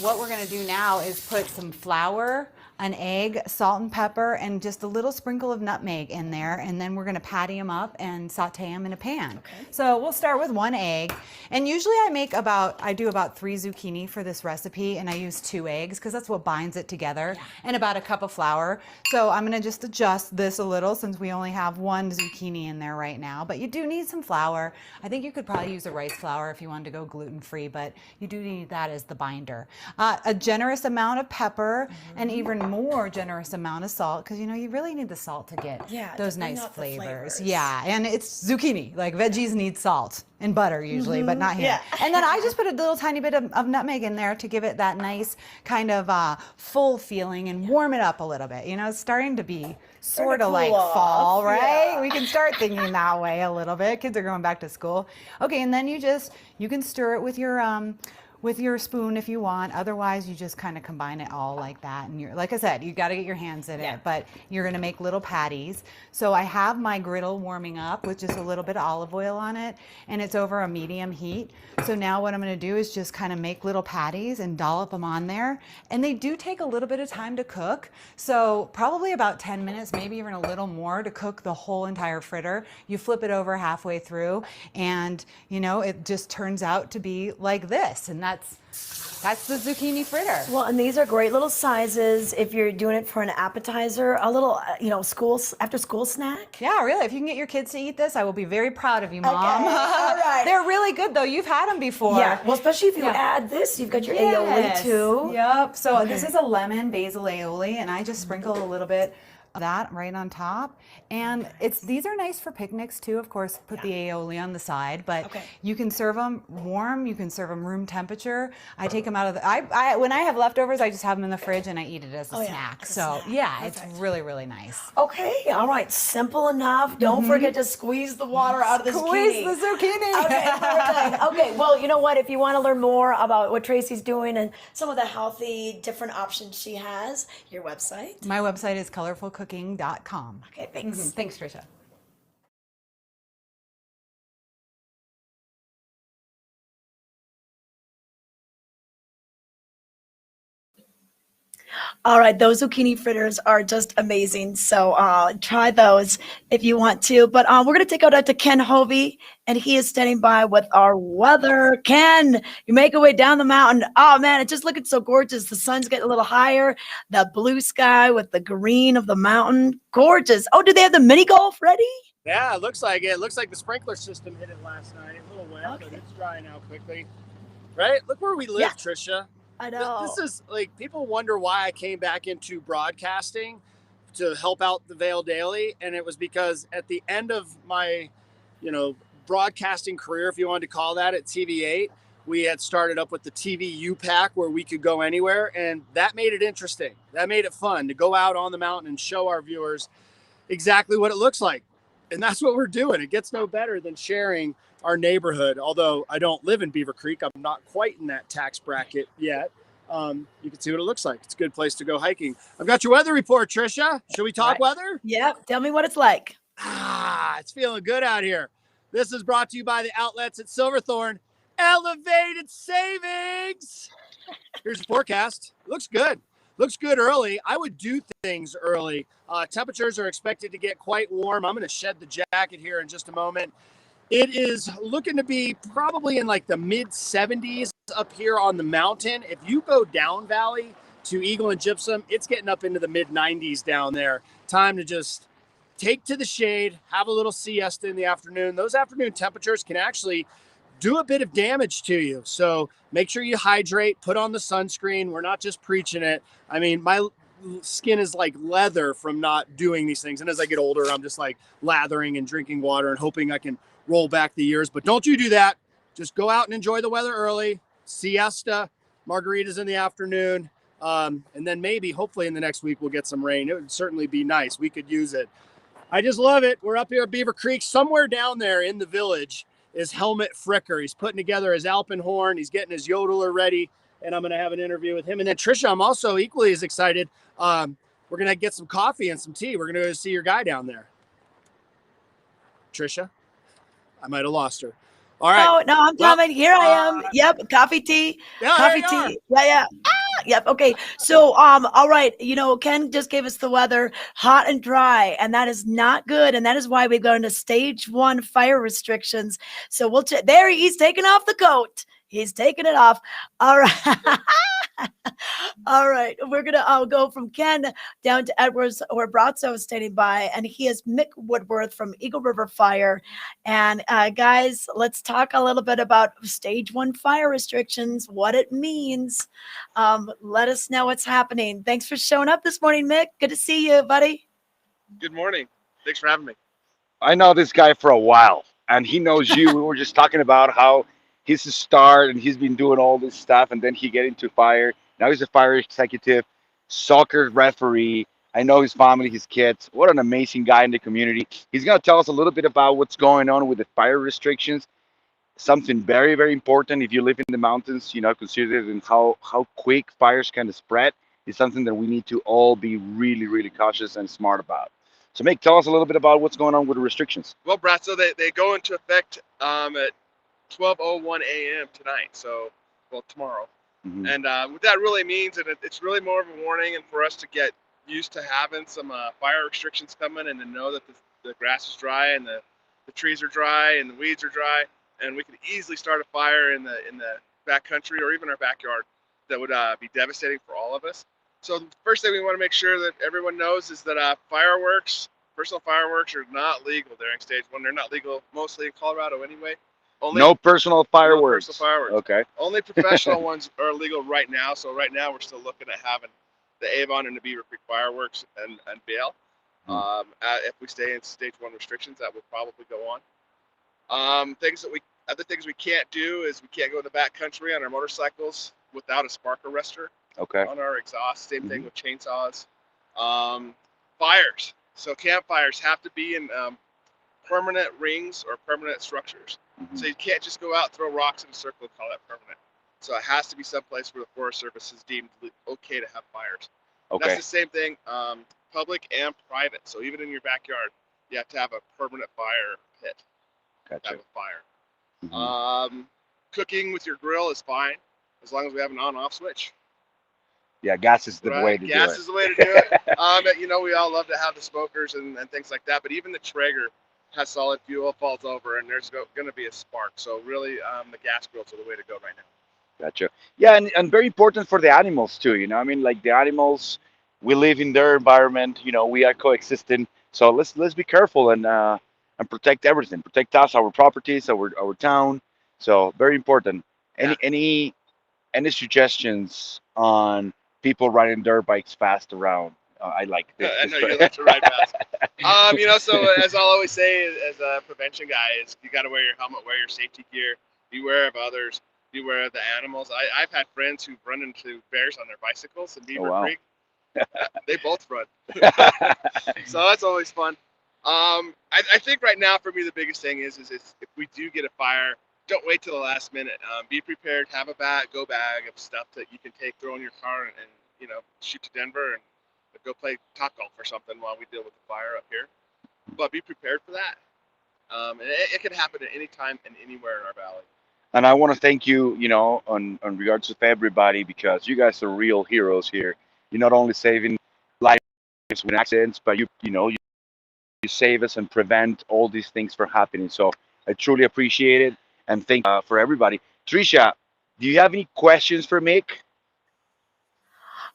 what we're going to do now is put some flour, an egg, salt and pepper, and just a little sprinkle of nutmeg in there. And then we're going to patty them up and saute them in a pan. So we'll start with 1 egg. And usually I do about 3 zucchini for this recipe, and I use 2 eggs because that's what binds it together, and about a cup of flour. So I'm going to just adjust this a little since we only have 1 zucchini in there right now. But you do need some flour. I think you could probably use a rice flour if you wanted to go gluten-free, but you do need that as the binder. A generous amount of pepper, and even more generous amount of salt, because you really need the salt to get those nice flavors. Yeah, and it's zucchini. Like veggies need salt and butter usually, but not here. And then I just put a little tiny bit of nutmeg in there to give it that nice kind of full feeling and warm it up a little bit. It's starting to be sort of like fall, right? We can start thinking that way a little bit. Kids are going back to school. Okay, and then you can stir it with your spoon if you want. Otherwise, you just kind of combine it all like that. And like I said, you got to get your hands in it, but you're going to make little patties. So I have my griddle warming up with just a little bit of olive oil on it, and it's over a medium heat. So now what I'm going to do is just kind of make little patties and dollop them on there. And they do take a little bit of time to cook. So probably about 10 minutes, maybe even a little more, to cook the whole entire fritter. You flip it over halfway through, and it just turns out to be like this. And that's the zucchini fritter. Well, and these are great little sizes if you're doing it for an appetizer, a little, after school snack. Yeah, really. If you can get your kids to eat this, I will be very proud of you, Mom. Okay, all right. They're really good, though. You've had them before. Yeah, well, especially if you add this, you've got your aioli too. Yep. So this is a lemon basil aioli, and I just sprinkle a little bit of that right on top. And these are nice for picnics too. Of course, put the aioli on the side, but you can serve them warm. You can serve them room temperature. I take them out of when I have leftovers, I just have them in the fridge and I eat it as a snack. So it's really, really nice. Okay, all right, simple enough. Don't forget to squeeze the water out of the zucchini. Squeeze the zucchini. Okay, okay. Well, you know what? If you want to learn more about what Tracy's doing and some of the healthy different options she has, your website? My website is colorfulcooking.com. Okay, thanks. Thanks, Trisha. All right, those zucchini fritters are just amazing. So try those if you want to. But we're going to take out to Ken Hovey, and he is standing by with our weather. Ken, you make your way down the mountain. Oh, man, it's just looking so gorgeous. The sun's getting a little higher. The blue sky with the green of the mountain. Gorgeous. Oh, do they have the mini golf ready? Yeah, it looks like it. It looks like the sprinkler system hit it last night. A little wet, but it's drying out quickly. Right? Look where we live, Trisha. I know. This is like, people wonder why I came back into broadcasting to help out the Vail Daily. And it was because at the end of my, broadcasting career, if you wanted to call that, at TV8, we had started up with the TV U-Pack where we could go anywhere. And that made it interesting. That made it fun to go out on the mountain and show our viewers exactly what it looks like. And that's what we're doing. It gets no better than sharing our neighborhood. Although I don't live in Beaver Creek, I'm not quite in that tax bracket yet. You can see what it looks like. It's a good place to go hiking. I've got your weather report, Trisha. Should we talk weather? Yeah, tell me what it's like. It's feeling good out here. This is brought to you by the outlets at Silverthorne. Elevated savings. Here's your forecast. It looks good. looks good early. I would do things early. Temperatures are expected to get quite warm. I'm going to shed the jacket here in just a moment. It is looking to be probably in like the mid 70s up here on the mountain. If you go down valley to Eagle and Gypsum, it's getting up into the mid 90s down there. Time to just take to the shade, have a little siesta in the afternoon. Those afternoon temperatures can actually do a bit of damage to you. So make sure you hydrate, put on the sunscreen. We're not just preaching it. I mean, my skin is like leather from not doing these things. And as I get older, I'm just like lathering and drinking water and hoping I can roll back the years. But don't you do that. Just go out and enjoy the weather early, siesta, margaritas in the afternoon. And then maybe, hopefully in the next week, we'll get some rain. It would certainly be nice. We could use it. I just love it. We're up here at Beaver Creek. Somewhere down there in the village is Helmut Fricker. He's putting together his Alpenhorn. He's getting his yodeler ready, and I'm going to have an interview with him. And then Trisha, I'm also equally as excited. We're going to get some coffee and some tea. We're going to go see your guy down there. Trisha, I might have lost her. All right. No, I'm coming. Here I am. Yep, coffee, tea, Yeah, coffee, there you tea. Yeah. Yep. Okay. So, all right. Ken just gave us the weather, hot and dry, and that is not good. And that is why we've gone into stage 1 fire restrictions. So we'll there. He's taking off the coat. He's taking it off. All right. All right. We're gonna go from Ken down to Edwards, where Brazzo is standing by, and he is Mick Woodworth from Eagle River Fire. And guys, let's talk a little bit about stage 1 fire restrictions, what it means. Let us know what's happening. Thanks for showing up this morning, Mick. Good to see you, buddy. Good morning. Thanks for having me. I know this guy for a while, and he knows you. We were just talking about how he's a star and he's been doing all this stuff, and then he get into fire. Now he's a fire executive, soccer referee. I know his family, his kids. What an amazing guy in the community. He's going to tell us a little bit about what's going on with the fire restrictions. Something very, very important if you live in the mountains, considering how quick fires can spread is something that we need to all be really, really cautious and smart about. So, Mick, tell us a little bit about what's going on with the restrictions. Well, Brad, so they go into effect at 12:01 a.m. tonight. So, well, tomorrow. Mm-hmm. And what that really means, and it's really more of a warning, and for us to get used to having some fire restrictions coming, and to know that the grass is dry and the trees are dry and the weeds are dry, and we could easily start a fire in the backcountry or even our backyard that would be devastating for all of us. So the first thing we want to make sure that everyone knows is that personal fireworks are not legal during stage 1. They're not legal mostly in Colorado anyway. No personal fireworks. No personal fireworks. Okay. Only professional ones are legal right now. So right now we're still looking at having the Avon and the Beaver Creek fireworks and Vail. If we stay in stage 1 restrictions, that will probably go on. Other things we can't do is we can't go in the back country on our motorcycles without a spark arrestor on our exhaust. Same thing with chainsaws. Fires. So campfires have to be in permanent rings or permanent structures. So you can't just go out and throw rocks in a circle and call that permanent. So it has to be someplace where the Forest Service is deemed okay to have fires. Okay. That's the same thing, public and private. So even in your backyard, you have to have a permanent fire pit. Gotcha. Have a fire. Cooking with your grill is fine as long as we have an on-off switch. Yeah, gas is the way to do it. Gas is the way to do it. We all love to have the smokers and things like that, but even the Traeger has solid fuel, falls over, and there's going to be a spark. So really, the gas grills are the way to go right now. Gotcha. Yeah, and very important for the animals too. Like the animals, we live in their environment. We are coexisting. So let's be careful and protect everything. Protect us, our properties, our town. So very important. Any suggestions on people riding dirt bikes fast around? I like this. I know you like to ride fast. So as I'll always say, as a prevention guy, is you got to wear your helmet, wear your safety gear, beware of others, beware of the animals. I've had friends who've run into bears on their bicycles in Beaver Creek. They both run. So that's always fun. I think right now for me the biggest thing is if we do get a fire, don't wait till the last minute. Be prepared. Have a go bag of stuff that you can throw in your car and shoot to Denver and go play top golf or something while we deal with the fire up here. But be prepared for that. And it can happen at any time and anywhere in our valley. And I want to thank you, on regards to everybody, because you guys are real heroes here. You're not only saving lives with accidents, but you save us and prevent all these things from happening. So I truly appreciate it, and thank for everybody. Trisha, do you have any questions for Mick?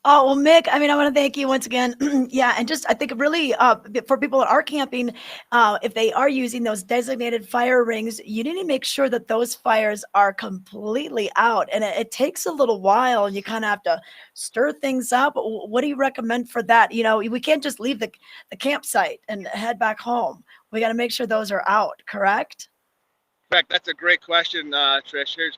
Oh, well, Mick, I mean, I want to thank you once again. Yeah, and just I think really for people that are camping, if they are using those designated fire rings, you need to make sure that those fires are completely out. And it takes a little while, and you kind of have to stir things up. What do you recommend for that? We can't just leave the campsite and head back home. We got to make sure those are out, correct? Correct. That's a great question, Trish.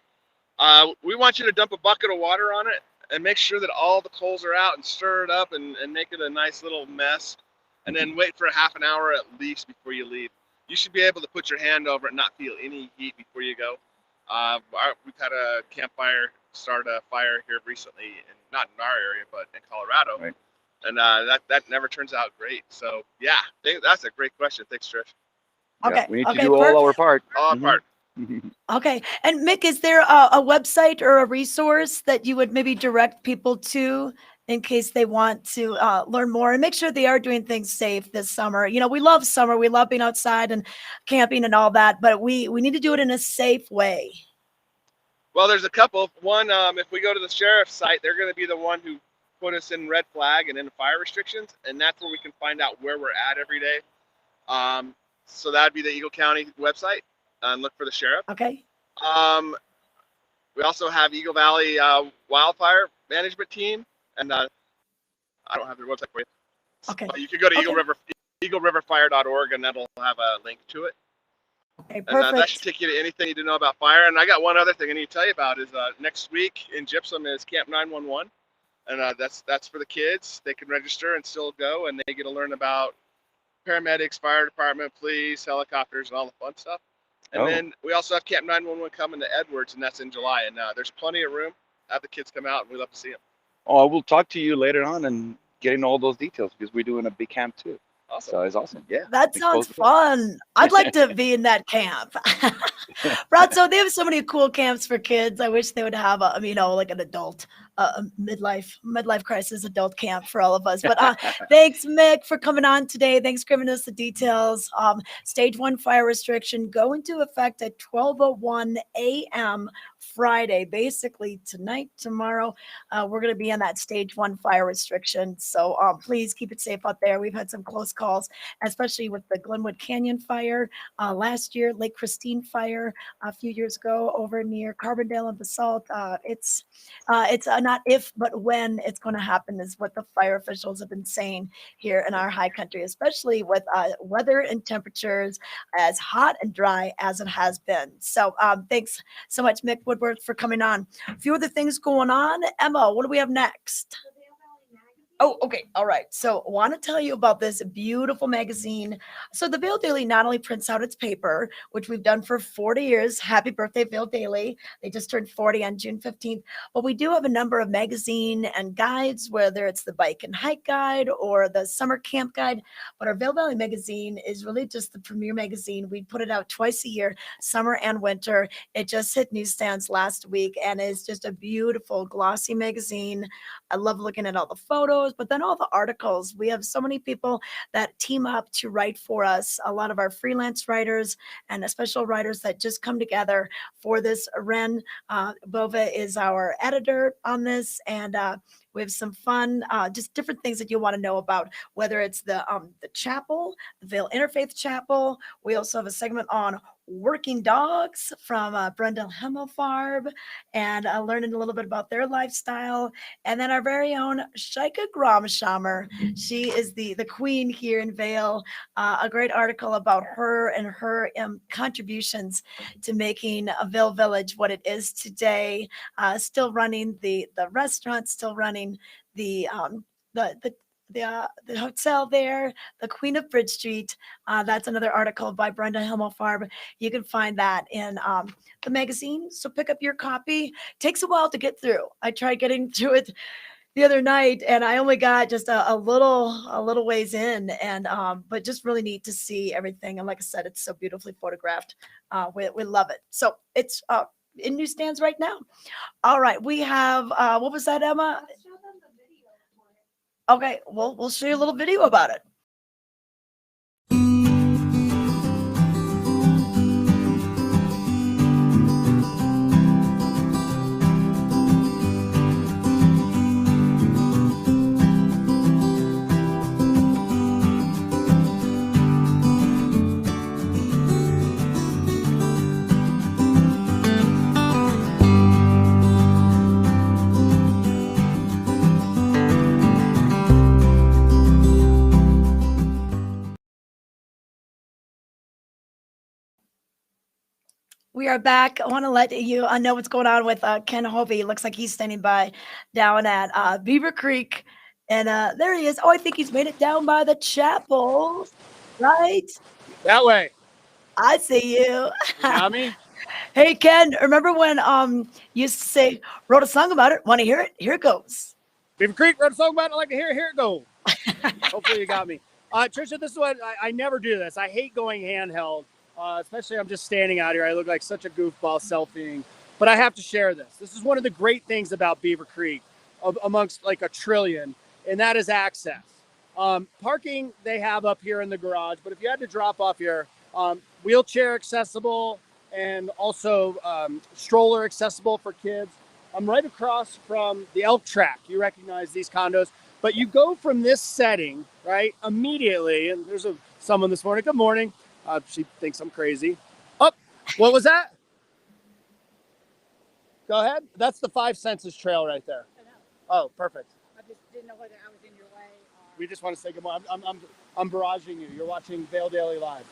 We want you to dump a bucket of water on it and make sure that all the coals are out and stir it up and make it a nice little mess. And then wait for a half an hour at least before you leave. You should be able to put your hand over it and not feel any heat before you go. We've had a campfire start a fire here recently, not in our area, but in Colorado. Right. And that never turns out great. So, yeah, that's a great question. Thanks, Trish. Okay. Yeah, we need Okay. to do all our part. All part. Okay. And Mick, is there a website or a resource that you would maybe direct people to in case they want to learn more and make sure they are doing things safe this summer? We love summer. We love being outside and camping and all that, but we need to do it in a safe way. Well, there's a couple. One, if we go to the sheriff's site, they're going to be the one who put us in red flag and in fire restrictions, and that's where we can find out where we're at every day. So that'd be the Eagle County website, and look for the sheriff. Okay. We also have Eagle Valley Wildfire Management Team, and I don't have their website for you. Okay. But you could go to Okay. eagleriverfire.org, and that'll have a link to it. Okay. And that Perfect. should take you to anything you need to know about fire. And I got one other thing I need to tell you about is next week in Gypsum is Camp 911, and that's for the kids. They can register and still go, and they get to learn about paramedics, fire department, police, helicopters, and all the fun stuff. And then we also have Camp 911 coming to Edwards, and that's in July. And there's plenty of room. Have the kids come out, and we love to see them. Oh, I will talk to you later on and getting all those details because we're doing a big camp too. Awesome. So it's awesome. Yeah. That sounds fun. I'd like to be in that camp. Brad, so they have so many cool camps for kids. I wish they would have like an adult midlife crisis adult camp for all of us. But thanks, Mick, for coming on today. Thanks for giving us the details. Stage 1 fire restriction go into effect at 12:01 a.m. Friday, basically tonight, tomorrow. We're going to be on that stage 1 fire restriction. So please keep it safe out there. We've had some close calls, especially with the Glenwood Canyon fire last year, Lake Christine fire a few years ago over near Carbondale and Basalt. It's not if, but when it's going to happen is what the fire officials have been saying here in our high country, especially with weather and temperatures as hot and dry as it has been. So thanks so much, Mick Woodworth, for coming on. A few other things going on. Emma, what do we have next? Oh, okay. All right. So I want to tell you about this beautiful magazine. So the Vail Daily not only prints out its paper, which we've done for 40 years. Happy birthday, Vail Daily. They just turned 40 on June 15th. But we do have a number of magazine and guides, whether it's the bike and hike guide or the summer camp guide. But our Vail Valley magazine is really just the premier magazine. We put it out twice a year, summer and winter. It just hit newsstands last week and is just a beautiful glossy magazine. I love looking at all the photos, but then all the articles. We have so many people that team up to write for us. A lot of our freelance writers and special writers that just come together for this. Ren Bova is our editor on this, and we have some fun, just different things that you want to know about, whether it's the chapel, the Vail Interfaith Chapel. We also have a segment on working dogs from Brenda Himmelfarb and learning a little bit about their lifestyle. And then our very own Shaika Gramshammer. She is the queen here in Vail. A great article about her and her contributions to making a Vail Village what it is today. Still running the restaurant, still running the hotel there, the Queen of Bridge Street. That's another article by Brenda Himmelfarb. You can find that in the magazine. So pick up your copy. Takes a while to get through. I tried getting through it the other night and I only got just a little ways in, and but just really neat to see everything. And like I said, it's so beautifully photographed. We love it. So it's in newsstands right now. All right, we have what was that, Emma? Okay, we'll show you a little video about it. We are back. I want to let you know what's going on with Ken Hovey. Looks like he's standing by down at Beaver Creek. And there he is. Oh, I think he's made it down by the chapel, right? That way. I see you. You got me? Hey, Ken, remember when you used to say, wrote a song about it? Want to hear it? Here it goes. Beaver Creek, wrote a song about it. I like to hear it. Here it goes. Hopefully you got me. Trisha, this is what I never do this. I hate going handheld, especially I'm just standing out here. I look like such a goofball selfieing, but I have to share this. This is one of the great things about Beaver Creek amongst like a trillion, and that is access. Parking they have up here in the garage, but if you had to drop off here, wheelchair accessible and also stroller accessible for kids. I'm right across from the elk track. You recognize these condos, but you go from this setting, right, immediately, and there's someone this morning. Good morning. She thinks I'm crazy. Oh, what was that? Go ahead. That's the 5 Senses Trail right there. Oh, perfect. I just didn't know whether I was in your way. We just want to say good morning. I'm barraging you. You're watching Vail Daily Live.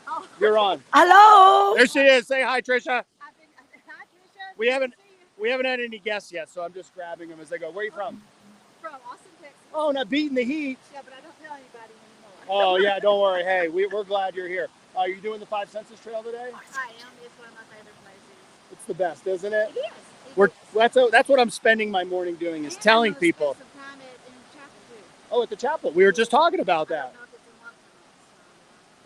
Oh. You're on. Hello. There she is. Say hi, Trisha. Hi, Trisha. We haven't Good to see you. had any guests yet, so I'm just grabbing them as they go. Where are you from? From Austin, Texas. Oh, not beating the heat. Yeah, but I don't tell anybody anymore. Oh, yeah, don't worry. Hey, we're glad you're here. Are you doing the 5 Senses Trail today? I am. It's one of my favorite places. It's the best, isn't it? It is. That's what I'm spending my morning doing is telling I'm gonna people. spend some time in the chapel too. Oh, at the chapel. We were just talking about I that. don't know if it's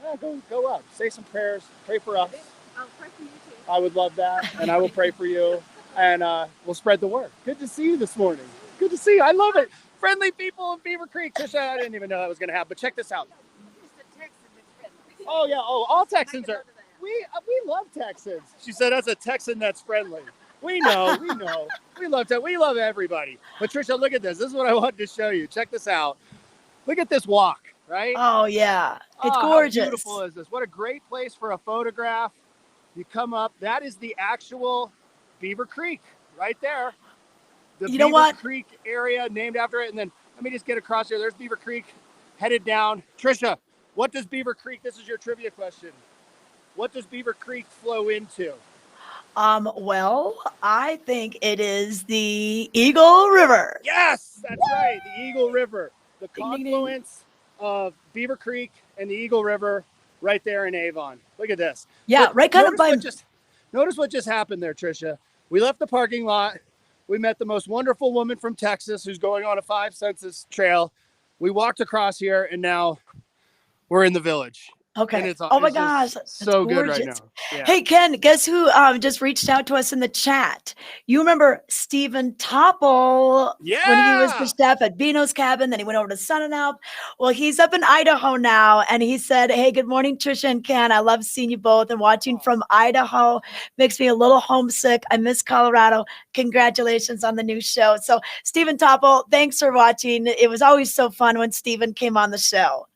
in London. Yeah, go up. Say some prayers. Pray for us. I'll pray for you too. I would love that, and I will pray for you, and we'll spread the word. Good to see you this morning. Good to see you. I love it. Friendly people in Beaver Creek. Trisha, I didn't even know that was going to happen, but check this out. Just a Texan that's friendly. Oh, yeah. Oh, all Texans I are. can go to that. We love Texans. She said that's a Texan that's friendly. We know. We love everybody. But Trisha, look at this. This is what I wanted to show you. Check this out. Look at this walk, right? Oh, yeah. It's Oh, gorgeous. How beautiful is this? What a great place for a photograph. You come up. That is the actual Beaver Creek right there. The You know Beaver what? Creek area named after it. And then let me just get across here. There's Beaver Creek headed down. Trisha, what does Beaver Creek, this is your trivia question. What does Beaver Creek flow into? Well, I think it is the Eagle River. Yes, that's right. The Eagle River. The Ding, ding, ding. confluence of Beaver Creek and the Eagle River right there in Avon. Look at this. Yeah, But right kind of notice what just happened there, Trisha. We left the parking lot. We met the most wonderful woman from Texas who's going on a 5 Senses Trail. We walked across here, and now we're in the village. And Okay. it's, Oh my it's gosh. just That's so good right gorgeous. now. Yeah. Hey, Ken, guess who just reached out to us in the chat? You remember Stephen Topple when he was the Yeah. chef at Bino's Cabin, then he went over to Sun and Alp. Well, he's up in Idaho now, and he said, hey, good morning, Trisha and Ken. I love seeing you both and watching from Idaho. Makes me a little homesick. I miss Colorado. Congratulations on the new show. So, Stephen Topple, thanks for watching. It was always so fun when Stephen came on the show.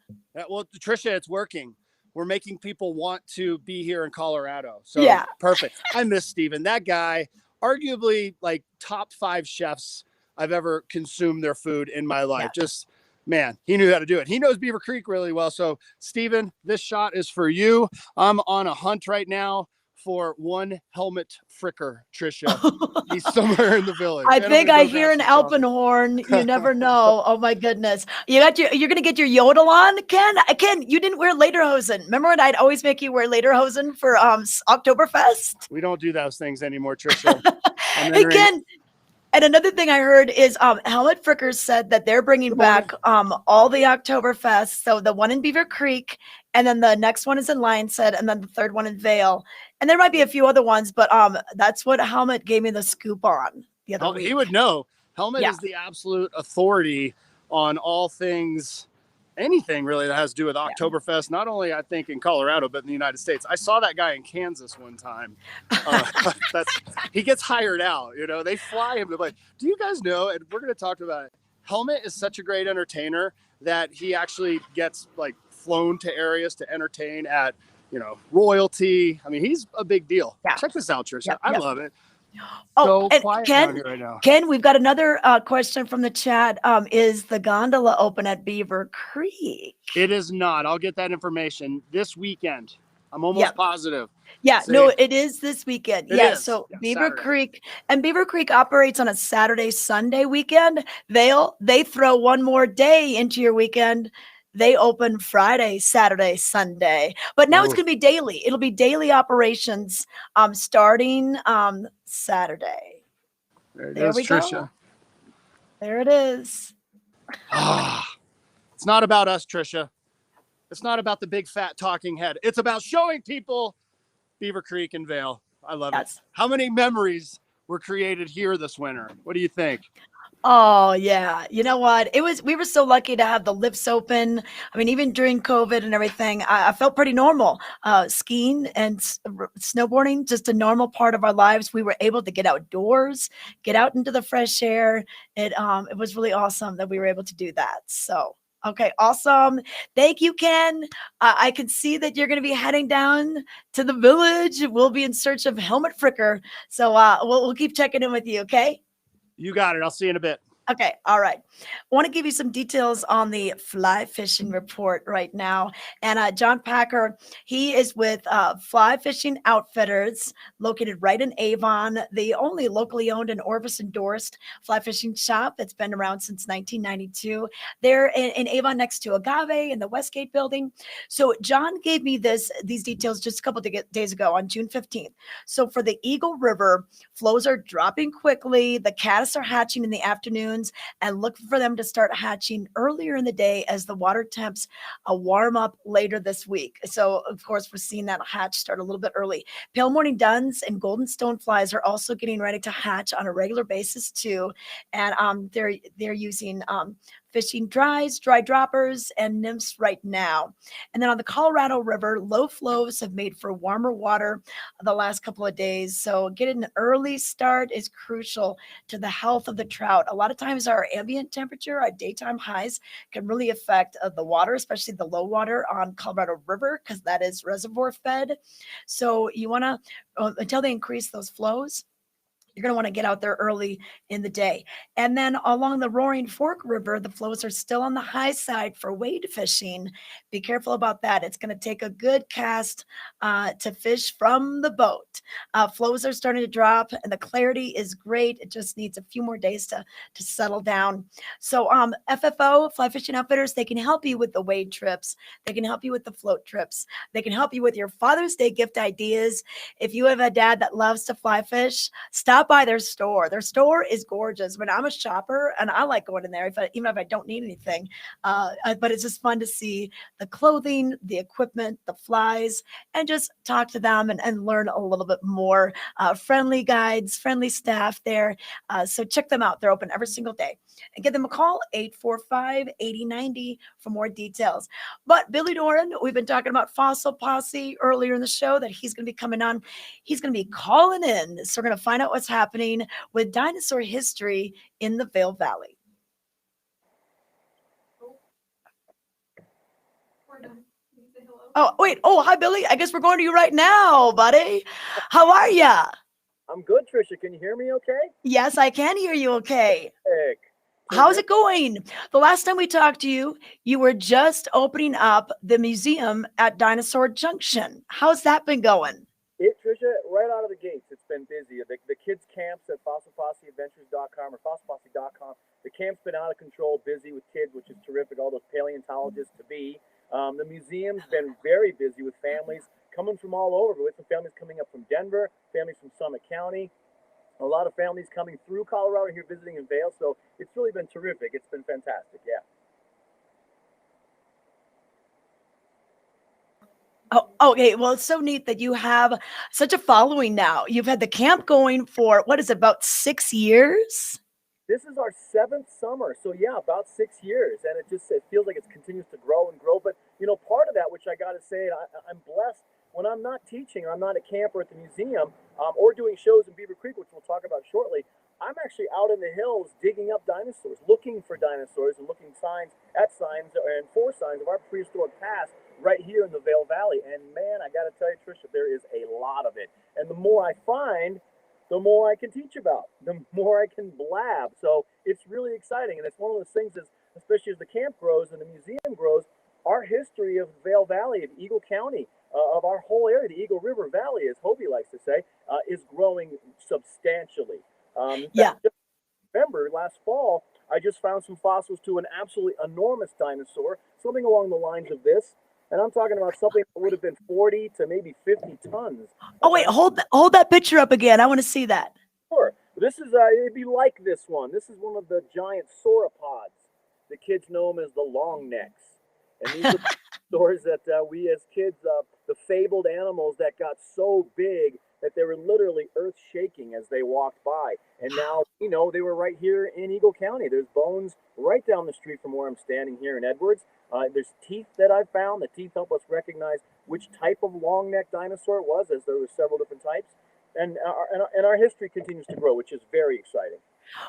Well, Trisha, it's working. We're making people want to be here in Colorado. So Yeah. perfect. I miss Steven. That guy, arguably like top 5 chefs I've ever consumed their food in my life. Yeah. Just, man, he knew how to do it. He knows Beaver Creek really well. So Steven, this shot is for you. I'm on a hunt right now for one helmet fricker, Trisha. He's somewhere in the village. I And I'm think gonna I go hear grab an some coffee. Alpenhorn. You never know. Oh my goodness. You're gonna get your yodel on, Ken? Ken, you didn't wear lederhosen. Remember when I'd always make you wear lederhosen for Oktoberfest? We don't do those things anymore, Trisha. I'm Hey, entering- Ken. And another thing I heard is Helmet Frickers said that they're bringing Good morning. back all the Oktoberfest. So the one in Beaver Creek, and then the next one is in Lionshead, and then the third one in Vail. And there might be a few other ones, but that's what Helmet gave me the scoop on the other Oh, week. he would know. Helmet Yeah. is the absolute authority on all things, anything really that has to do with Oktoberfest, not only I think in Colorado, but in the United States. I saw that guy in Kansas one time. He gets hired out, you know, they fly him to play. Do you guys know, and we're going to talk about it, Helmet is such a great entertainer that he actually gets like flown to areas to entertain at, you know, royalty. I mean, he's a big deal. Yeah. Check this out, Trisha. Yep, I yep. love it. Oh, So and quiet Ken, down here right now. Ken, we've got another question from the chat. Is the gondola open at Beaver Creek? It is not. I'll get that information this weekend. I'm almost Yep. positive. Yeah, See? no, it is this weekend. It Yeah, is. so Yeah, Beaver Saturday. Creek, and Beaver Creek operates on a Saturday, Sunday weekend. They throw one more day into your weekend. They open Friday, Saturday, Sunday. But now it's Oh. going to be daily. It'll be daily operations starting Saturday. There it There is, we Trisha. go. There it is. It's not about us, Trisha. It's not about the big fat talking head. It's about showing people Beaver Creek and Vail. I love Yes. it. How many memories were created here this winter? What do you think? Oh yeah. You know what? We were so lucky to have the lifts open. I mean, even during COVID and everything, I felt pretty normal. Skiing and snowboarding, just a normal part of our lives. We were able to get outdoors, get out into the fresh air. It was really awesome that we were able to do that. So okay, awesome. Thank you, Ken. I can see that you're going to be heading down to the village. We'll be in search of Helmet Fricker. So we'll keep checking in with you, okay? You got it. I'll see you in a bit. Okay, all right. I want to give you some details on the fly fishing report right now. And John Packer, he is with Fly Fishing Outfitters, located right in Avon, the only locally owned and Orvis endorsed fly fishing shop that's been around since 1992. They're in Avon next to Agave in the Westgate building. So John gave me these details just a couple of days ago on June 15th. So for the Eagle River, flows are dropping quickly. The caddis are hatching in the afternoons, and look for them to start hatching earlier in the day as the water temps warm up later this week. So, of course, we're seeing that hatch start a little bit early. Pale morning duns and golden stoneflies are also getting ready to hatch on a regular basis too, and they're using fishing dry droppers and nymphs right now. And then on the Colorado River, low flows have made for warmer water the last couple of days. So getting an early start is crucial to the health of the trout. A lot of times our ambient temperature, our daytime highs can really affect the water, especially the low water on Colorado River, because that is reservoir fed. So you want to, until they increase those flows, you're going to want to get out there early in the day. And then along the Roaring Fork River, the flows are still on the high side for wade fishing. Be careful about that. It's going to take a good cast to fish from the boat. Flows are starting to drop and the clarity is great. It just needs a few more days to settle down. So FFO, Fly Fishing Outfitters, they can help you with the wade trips. They can help you with the float trips. They can help you with your Father's Day gift ideas. If you have a dad that loves to fly fish, stop by their store. Their store is gorgeous. I mean, I'm a shopper and I like going in there, even if I don't need anything. But it's just fun to see the clothing, the equipment, the flies, and just talk to them and learn a little bit more. Friendly guides, friendly staff there. So check them out. They're open every single day. And give them a call, 845-8090 for more details. But Billy Doran, we've been talking about Fossil Posse earlier in the show that he's going to be coming on. He's going to be calling in. So we're going to find out what's happening with dinosaur history in the Vail Valley. Oh, wait. Oh, hi, Billy. I guess we're going to you right now, buddy. How are ya? I'm good, Trisha. Can you hear me okay? Yes, I can hear you okay. Heck. How's it going? The last time we talked to you, you were just opening up the museum at Dinosaur Junction. How's that been going? Trisha, right out of the gates, it's been busy. The kids' camps at fossilposseadventures.com or fossilposse.com, the camp's been out of control, busy with kids, which is terrific, all those paleontologists to be. The museum's been very busy with families coming from all over, but with some families coming up from Denver, families from Summit County, a lot of families coming through Colorado here visiting in Vail, so it's really been terrific. It's been fantastic, yeah. Oh, okay. Well, it's so neat that you have such a following now. You've had the camp going for, what is it, about 6 years? This is our 7th summer, so yeah, about 6 years, and it feels like it continues to grow and grow. But part of that, which I got to say, I'm blessed when I'm not teaching or I'm not at camp or at the museum or doing shows in Beaver Creek, which we'll talk about shortly. I'm actually out in the hills digging up dinosaurs, looking for dinosaurs and looking signs and for signs of our prehistoric past right here in the Vail Valley. And man, I got to tell you, Tricia, there is a lot of it. And the more I find, the more I can teach about, the more I can blab. So it's really exciting. And it's one of those things, especially as the camp grows and the museum grows, our history of Vail Valley, of Eagle County, of our whole area, the Eagle River Valley, as Hobie likes to say, is growing substantially. Yeah. Remember, last fall, I just found some fossils to an absolutely enormous dinosaur, something along the lines of this. And I'm talking about something that would have been 40 to maybe 50 tons. Oh, wait, hold that picture up again. I want to see that. Sure. This is, it'd be like this one. This is one of the giant sauropods. The kids know them as the long necks. And these are stories that we as kids, the fabled animals that got so big that they were literally earth shaking as they walked by. And now, they were right here in Eagle County. There's bones right down the street from where I'm standing here in Edwards. There's teeth that I found. The teeth help us recognize which type of long neck dinosaur it was, as there were several different types. And our history continues to grow, which is very exciting.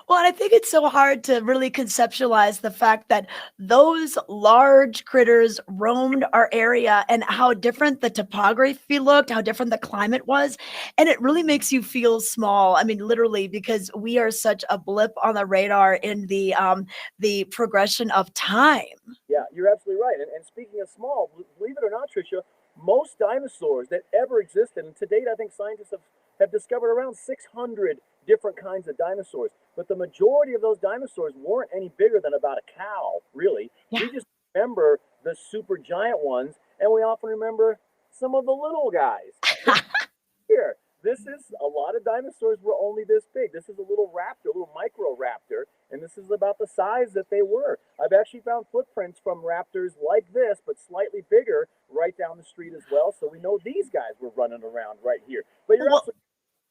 Well, and I think it's so hard to really conceptualize the fact that those large critters roamed our area and how different the topography looked, how different the climate was. And it really makes you feel small. I mean, literally, because we are such a blip on the radar in the progression of time. Yeah, you're absolutely right. And speaking of small, believe it or not, Tricia, most dinosaurs that ever existed, and to date, I think scientists have discovered around 600 different kinds of dinosaurs. But the majority of those dinosaurs weren't any bigger than about a cow, really. Yeah. We just remember the super giant ones, and we often remember some of the little guys. Here, this is a lot of dinosaurs were only this big. This is a little raptor, a little micro raptor, and this is about the size that they were. I've actually found footprints from raptors like this, but slightly bigger, right down the street as well. So we know these guys were running around right here. But you're absolutely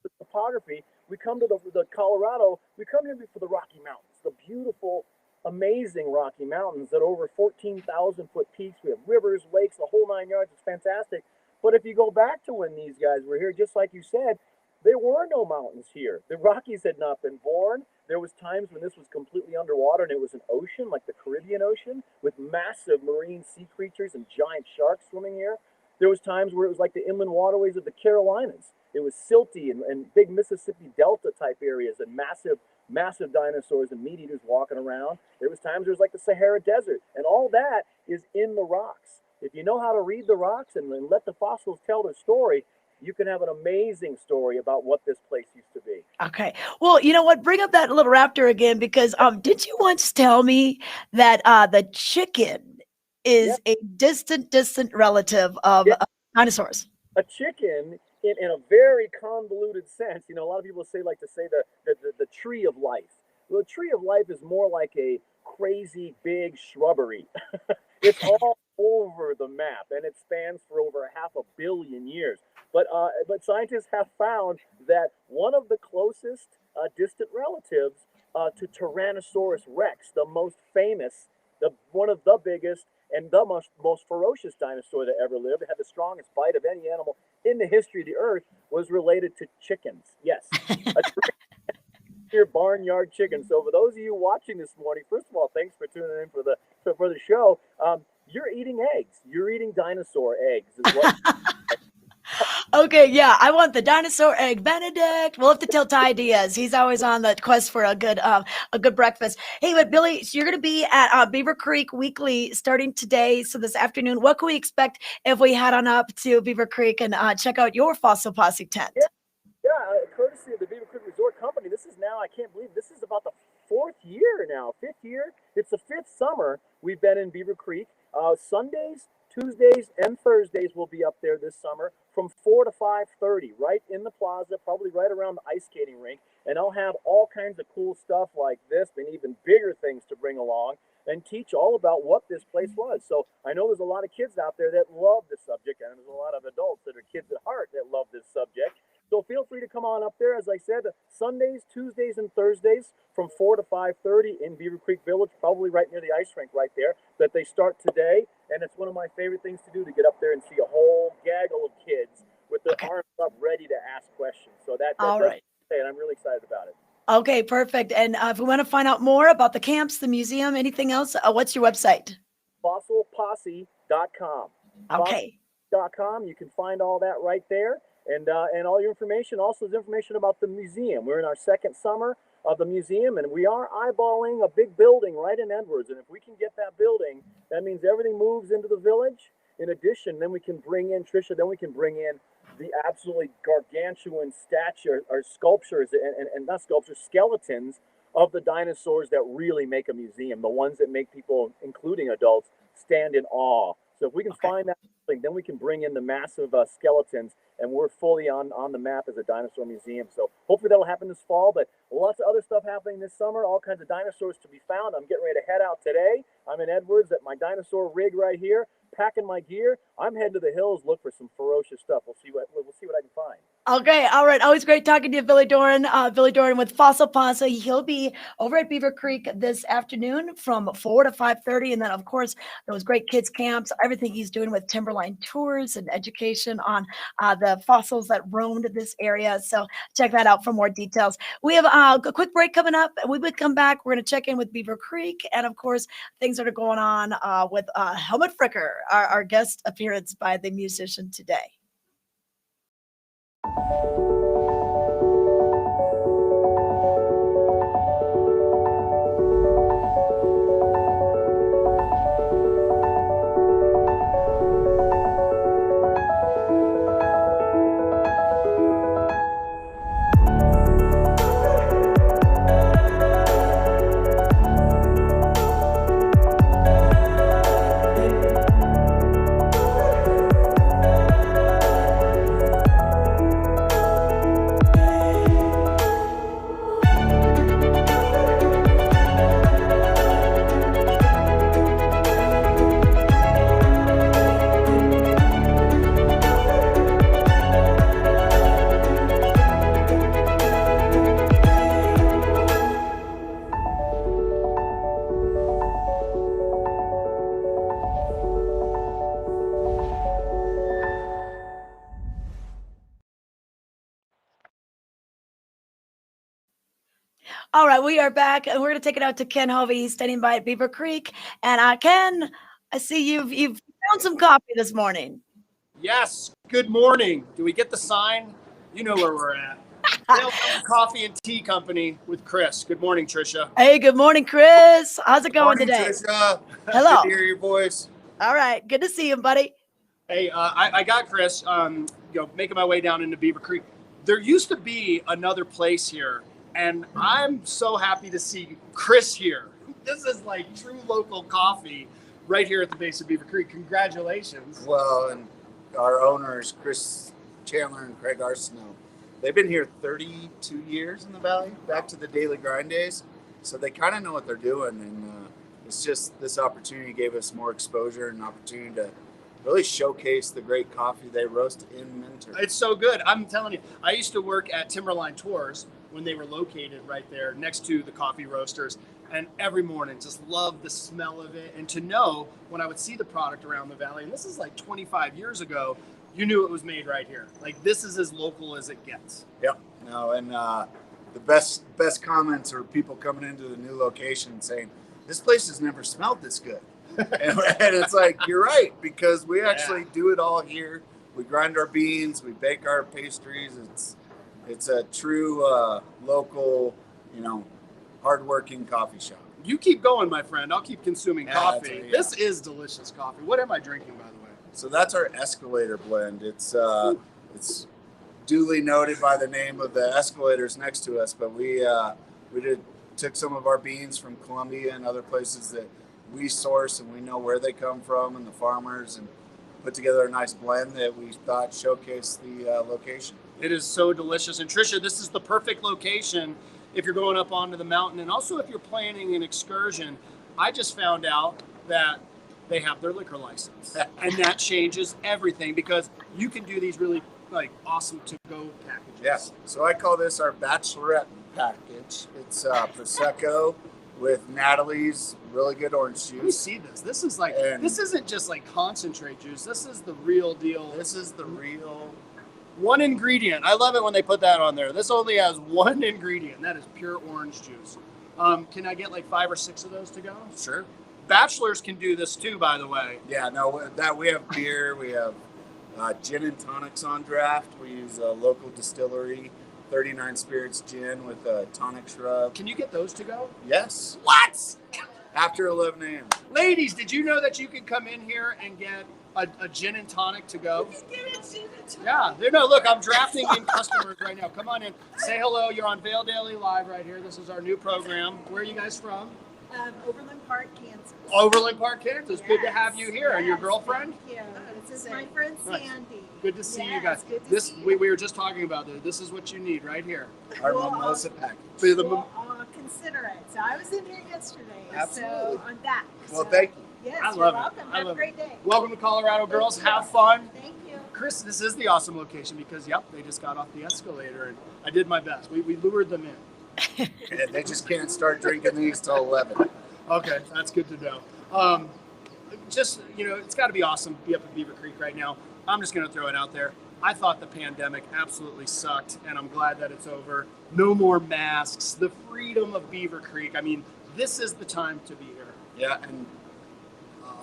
the topography. We come to the Colorado. We come here for the Rocky Mountains, the beautiful, amazing Rocky Mountains that are over 14,000 foot peaks. We have rivers, lakes, the whole 9 yards. It's fantastic. But if you go back to when these guys were here, just like you said, there were no mountains here. The Rockies had not been born. There was times when this was completely underwater and it was an ocean, like the Caribbean Ocean, with massive marine sea creatures and giant sharks swimming here. There was times where it was like the inland waterways of the Carolinas. It was silty and big Mississippi Delta type areas and massive dinosaurs and meat eaters walking around. There was times there was like the Sahara Desert, and all that is in the rocks. If you know how to read the rocks and let the fossils tell their story, you can have an amazing story about what this place used to be. Okay. Well, you know what? Bring up that little raptor again, because did you once tell me that the chicken is a distant relative of dinosaurs? A chicken, in a very convoluted sense, a lot of people like to say the tree of life. Well, the tree of life is more like a crazy big shrubbery. It's all over the map, and it spans for over 500 million years. But scientists have found that one of the closest distant relatives to Tyrannosaurus rex, the most famous, one of the biggest and the most ferocious dinosaur that ever lived, had the strongest bite of any animal in the history of the earth, was related to chickens. Yes. Your barnyard chicken. So for those of you watching this morning, first of all, thanks for tuning in for the show. You're eating eggs. You're eating dinosaur eggs. Is what Okay, yeah, I want the dinosaur egg Benedict. We'll have to tell Ty Diaz. He's always on the quest for a good breakfast. Hey, but Billy, so you're going to be at Beaver Creek Weekly starting today, so this afternoon. What can we expect if we head on up to Beaver Creek and check out your Fossil Posse tent? Yeah, courtesy of the Beaver Creek Resort Company. This is now, I can't believe, this is about the 5th year. It's the 5th summer we've been in Beaver Creek. Sundays, Tuesdays, and Thursdays will be up there this summer from 4 to 5:30, right in the plaza, probably right around the ice skating rink. And I'll have all kinds of cool stuff like this and even bigger things to bring along and teach all about what this place was. So I know there's a lot of kids out there that love this subject, and there's a lot of adults that are kids at heart that love this subject. So feel free to come come on up there. As I said, Sundays, Tuesdays, and Thursdays from 4 to 5:30 in Beaver Creek Village, probably right near the ice rink right there, that they start today. And it's one of my favorite things to do, to get up there and see a whole gaggle of kids with their arms up ready to ask questions. So that All does right. it, and I'm really excited about it. Okay, perfect. And if we want to find out more about the camps, the museum, anything else, what's your website? FossilPosse.com. Okay. Fossil.com. You can find all that right there. And all your information. Also, there's information about the museum. We're in our second summer of the museum, and we are eyeballing a big building right in Edwards. And if we can get that building, that means everything moves into the village. In addition, then we can bring in, Tricia, the absolutely gargantuan stature or sculptures and not sculptures, skeletons of the dinosaurs that really make a museum, the ones that make people, including adults, stand in awe. So if we can find that thing, then we can bring in the massive skeletons, and we're fully on the map as a dinosaur museum. So hopefully that'll happen this fall, but lots of other stuff happening this summer, all kinds of dinosaurs to be found. I'm getting ready to head out today. I'm in Edwards at my dinosaur rig right here, packing my gear. I'm heading to the hills, look for some ferocious stuff. We'll see what I can find. Okay, all right. Always great talking to you, Billy Doran. Billy Doran with Fossil Posse. He'll be over at Beaver Creek this afternoon from 4 to 5:30, and then of course those great kids camps. Everything he's doing with Timberline tours and education on the fossils that roamed this area. So check that out for more details. We have a quick break coming up. We would come back. We're going to check in with Beaver Creek, and of course things that are going on with Helmut Fricker, our guest appearance by the musician today. All right, we are back, and we're going to take it out to Ken Hovey. He's standing by at Beaver Creek. And Ken, I see you've found some coffee this morning. Yes. Good morning. Do we get the sign? You know where we're at. Vail Coffee and Tea Company with Chris. Good morning, Tricia. Hey, good morning, Chris. How's it going today? Tricia. Hello. Good to hear your voice. All right, good to see you, buddy. Hey, I got Chris. Making my way down into Beaver Creek. There used to be another place here, and I'm so happy to see Chris here. This is like true local coffee right here at the base of Beaver Creek. Congratulations. Well, and our owners, Chris Chandler and Craig Arsenault, they've been here 32 years in the valley, back to the daily grind days. So they kind of know what they're doing. And it's just this opportunity gave us more exposure and opportunity to really showcase the great coffee they roast in Minter. It's so good. I'm telling you, I used to work at Timberline Tours when they were located right there next to the coffee roasters. And every morning, just loved the smell of it. And to know when I would see the product around the valley, and this is like 25 years ago, you knew it was made right here. Like, this is as local as it gets. Yep. No, and the best comments are people coming into the new location saying, this place has never smelled this good. and it's like, you're right, because we actually do it all here. We grind our beans, we bake our pastries. It's a true local, hardworking coffee shop. You keep going, my friend. I'll keep consuming coffee. Yeah. This is delicious coffee. What am I drinking, by the way? So that's our Escalator blend. It's duly noted by the name of the escalators next to us, but we took some of our beans from Colombia and other places that we source, and we know where they come from and the farmers, and put together a nice blend that we thought showcased the location. It is so delicious. And Tricia, this is the perfect location if you're going up onto the mountain, and also if you're planning an excursion. I just found out that they have their liquor license, and that changes everything, because you can do these really like awesome to-go packages. Yes. So I call this our bachelorette package. It's Prosecco with Natalie's really good orange Let me juice. see this. This is like, And- this isn't just like concentrate juice. This is the real deal. This is the real. One ingredient. I love it when they put that on there. This only has one ingredient. That is pure orange juice. Can I get like 5 or 6 of those to go? Sure. Bachelors can do this too, by the way. Yeah. No. That we have beer. We have gin and tonics on draft. We use a local distillery, 39 Spirits gin with a tonic shrub. Can you get those to go? Yes. What? After 11 a.m. Ladies, did you know that you can come in here and get a gin and tonic to go? Yeah. No, look, I'm drafting in customers right now. Come on in. Say hello. You're on Vail Daily Live right here. This is our new program. Where are you guys from? Overland Park, Kansas. Overland Park, Kansas. Good to have you here. And your girlfriend? Thank you. This is my friend Nice. Sandy. Good to see you Yes, guys. good to This see you. we were just talking about this. This is what you need right here. Our Well, mimosa package. For the Well, I'll consider it. So I was in here yesterday. Absolutely. So I'm back. Well, So, thank you. Yes, I you're love it. welcome. I Have love a great day. Welcome to Colorado, girls. Thank you. Have fun. Thank you. Chris, this is the awesome location because, yep, they just got off the escalator and I did my best. We lured them in. And they just can't start drinking these till 11. Okay, that's good to know. Just, it's got to be awesome to be up at Beaver Creek right now. I'm just going to throw it out there. I thought the pandemic absolutely sucked, and I'm glad that it's over. No more masks, the freedom of Beaver Creek. I mean, this is the time to be here. Yeah, and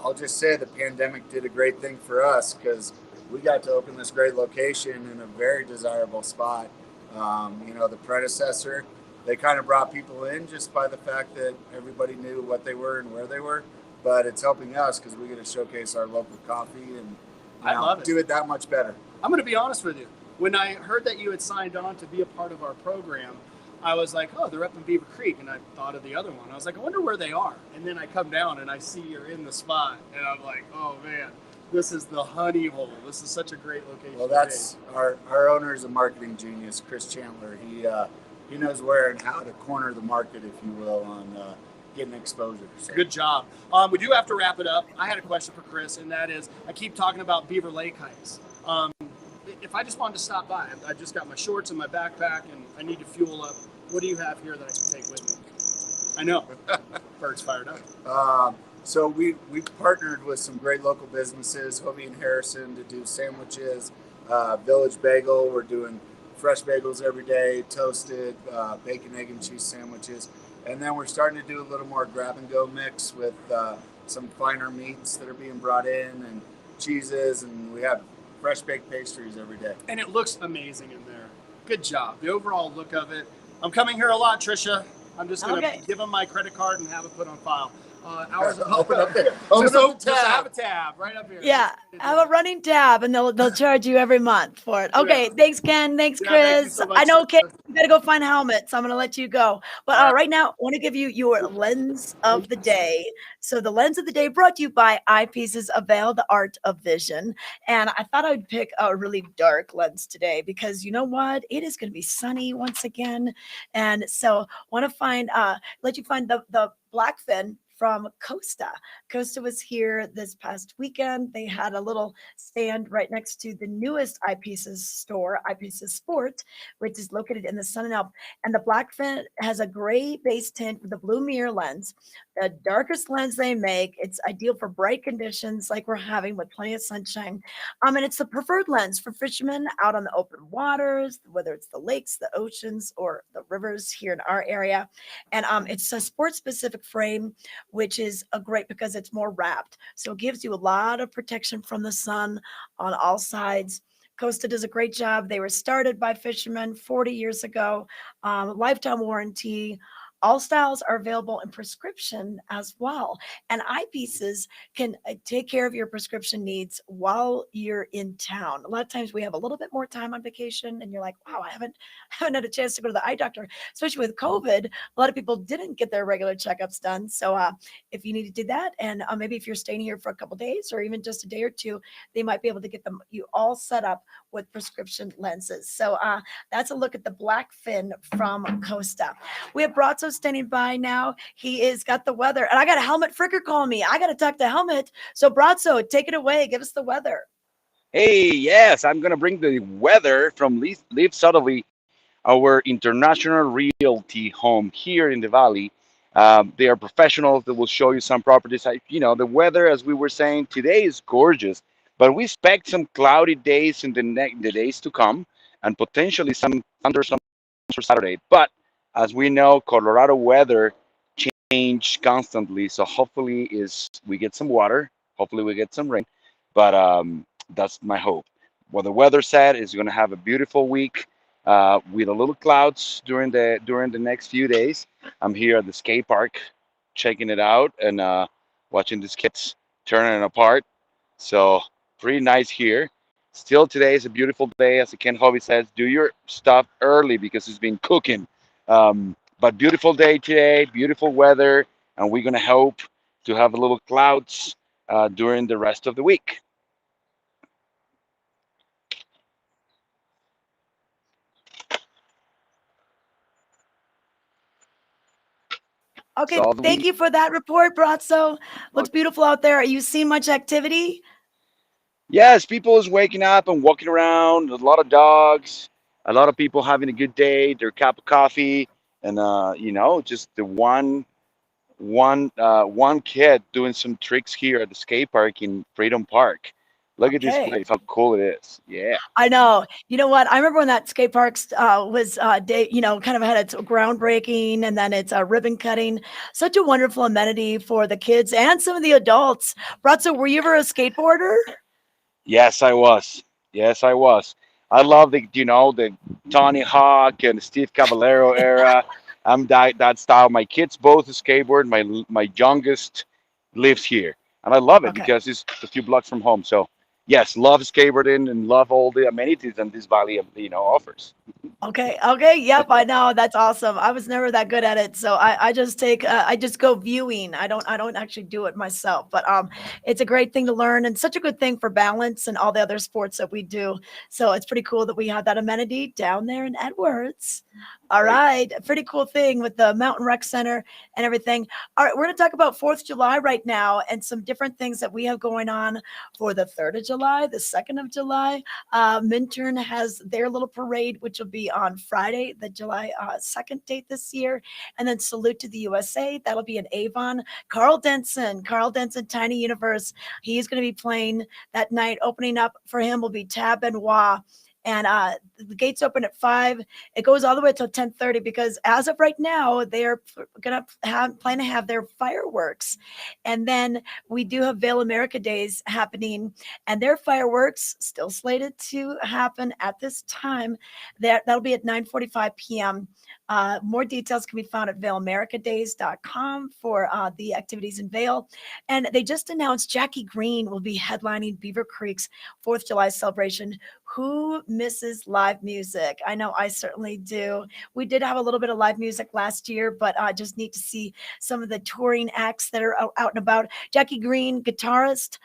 I'll just say the pandemic did a great thing for us because we got to open this great location in a very desirable spot. The predecessor, they kind of brought people in just by the fact that everybody knew what they were and where they were. But it's helping us because we get to showcase our local coffee and I love it. do it that much better. I'm going to be honest with you. When I heard that you had signed on to be a part of our program, I was like, oh, they're up in Beaver Creek. And I thought of the other one. I was like, I wonder where they are. And then I come down and I see you're in the spot. And I'm like, oh, man, this is the honey hole. This is such a great location. Well, that's our owner is a marketing genius, Chris Chandler. He knows where and how to corner the market, if you will, on getting exposure. So. Good job. We do have to wrap it up. I had a question for Chris, and that is, I keep talking about Beaver Lake hikes. If I just wanted to stop by, I just got my shorts and my backpack, and I need to fuel up. What do you have here that I can take with me? I know. Bird's fired up. So we've partnered with some great local businesses, Hovey and Harrison, to do sandwiches. Village Bagel, we're doing fresh bagels every day, toasted, bacon, egg, and cheese sandwiches. And then we're starting to do a little more grab-and-go mix with some finer meats that are being brought in and cheeses, and we have fresh baked pastries every day. And it looks amazing in there. Good job. The overall look of it. I'm coming here a lot, Trisha. I'm just going to give them my credit card and have it put on file. Hours Open up there. Just have a tab right up here. Yeah, have a running tab, and they'll charge you every month for it. Okay, Yeah. Thanks, Ken. Thanks, Yeah, thank you Chris. so much. I know, Ken, you got to go find helmets. I'm going to let you go. But right now, I want to give you your lens of the day. So the lens of the day brought to you by Eyepieces of Vail, the art of vision. And I thought I would pick a really dark lens today because you know what? It is going to be sunny once again. And so want to let you find the Blackfin from Costa. Costa was here this past weekend. They had a little stand right next to the newest Eyepieces store, Eyepieces Sport, which is located in the Sun and Elk. And the Blackfin has a gray base tint with a blue mirror lens, the darkest lens they make. It's ideal for bright conditions like we're having with plenty of sunshine. And it's the preferred lens for fishermen out on the open waters, whether it's the lakes, the oceans, or the rivers here in our area. And it's a sport-specific frame, which is great because it's more wrapped. So it gives you a lot of protection from the sun on all sides. Costa does a great job. They were started by fishermen 40 years ago. Lifetime warranty. All styles are available in prescription as well. And Eyepieces can take care of your prescription needs while you're in town. A lot of times we have a little bit more time on vacation and you're like, wow, I haven't had a chance to go to the eye doctor, especially with COVID. A lot of people didn't get their regular checkups done. So if you need to do that, and maybe if you're staying here for a couple days or even just a day or two, they might be able to get you all set up with prescription lenses. So that's a look at the Blackfin from Costa. We have Brazzo standing by now. He is got the weather, and I got a Helmet Fricker calling me. I got to talk to Helmet. So Brazzo, take it away. Give us the weather. Hey, yes, I'm gonna bring the weather from Live Southerly, our international realty home here in the valley. They are professionals that will show you some properties. The weather, as we were saying, today is gorgeous, but we expect some cloudy days in the days to come, and potentially some thunderstorms for Saturday. But as we know, Colorado weather change constantly, so hopefully is we get some water, hopefully we get some rain, but that's my hope. What the weather said is going to have a beautiful week with a little clouds during the next few days. I'm here at the skate park, checking it out and watching these kids turning it apart. So pretty nice here. Still today is a beautiful day, as Ken Hobby says. Do your stuff early because it's been cooking. But beautiful day today, beautiful weather, and we're gonna hope to have a little clouds during the rest of the week. That's Okay, all the thank week. you for that report, Brazzo. Looks beautiful out there. Are you seeing much activity? Yes, people is waking up and walking around. A lot of dogs. A lot of people having a good day. Their cup of coffee, and just the one kid doing some tricks here at the skate park in Freedom Park. Look at this Okay. place, how cool it is. Yeah. I know. You know what? I remember when that skate park was, kind of had its groundbreaking and then its ribbon cutting. Such a wonderful amenity for the kids and some of the adults. Brazzo, were you ever a skateboarder? Yes, I was. Yes, I was. I love the Tony Hawk and Steve Caballero era. I'm that style. My kids both skateboard. My youngest lives here, and I love it Okay. because it's a few blocks from home. So yes, love skateboarding and love all the amenities that this valley offers. Okay. Okay. Yep. I know. That's awesome. I was never that good at it. So I just go viewing. I don't actually do it myself, but it's a great thing to learn and such a good thing for balance and all the other sports that we do. So it's pretty cool that we have that amenity down there in Edwards. All Right. right. A pretty cool thing with the Mountain Rec Center and everything. All right. We're going to talk about 4th of July right now and some different things that we have going on for the 3rd of July, the 2nd of July. Minturn has their little parade, which will be on Friday, the July 2nd date this year. And then Salute to the USA. That'll be in Avon. Carl Denson, Tiny Universe. He's going to be playing that night. Opening up for him will be Tab Benoit. And the gates open at 5. It goes all the way till 10:30 because as of right now, they're gonna plan to have their fireworks. And then we do have Vail America Days happening, and their fireworks still slated to happen at this time. That'll be at 9:45 p.m. More details can be found at vailamericadays.com for the activities in Vail. And they just announced Jackie Green will be headlining Beaver Creek's 4th of July celebration. Who misses live music? I know I certainly do. We did have a little bit of live music last year, but I just need to see some of the touring acts that are out and about. Jackie Green, guitarist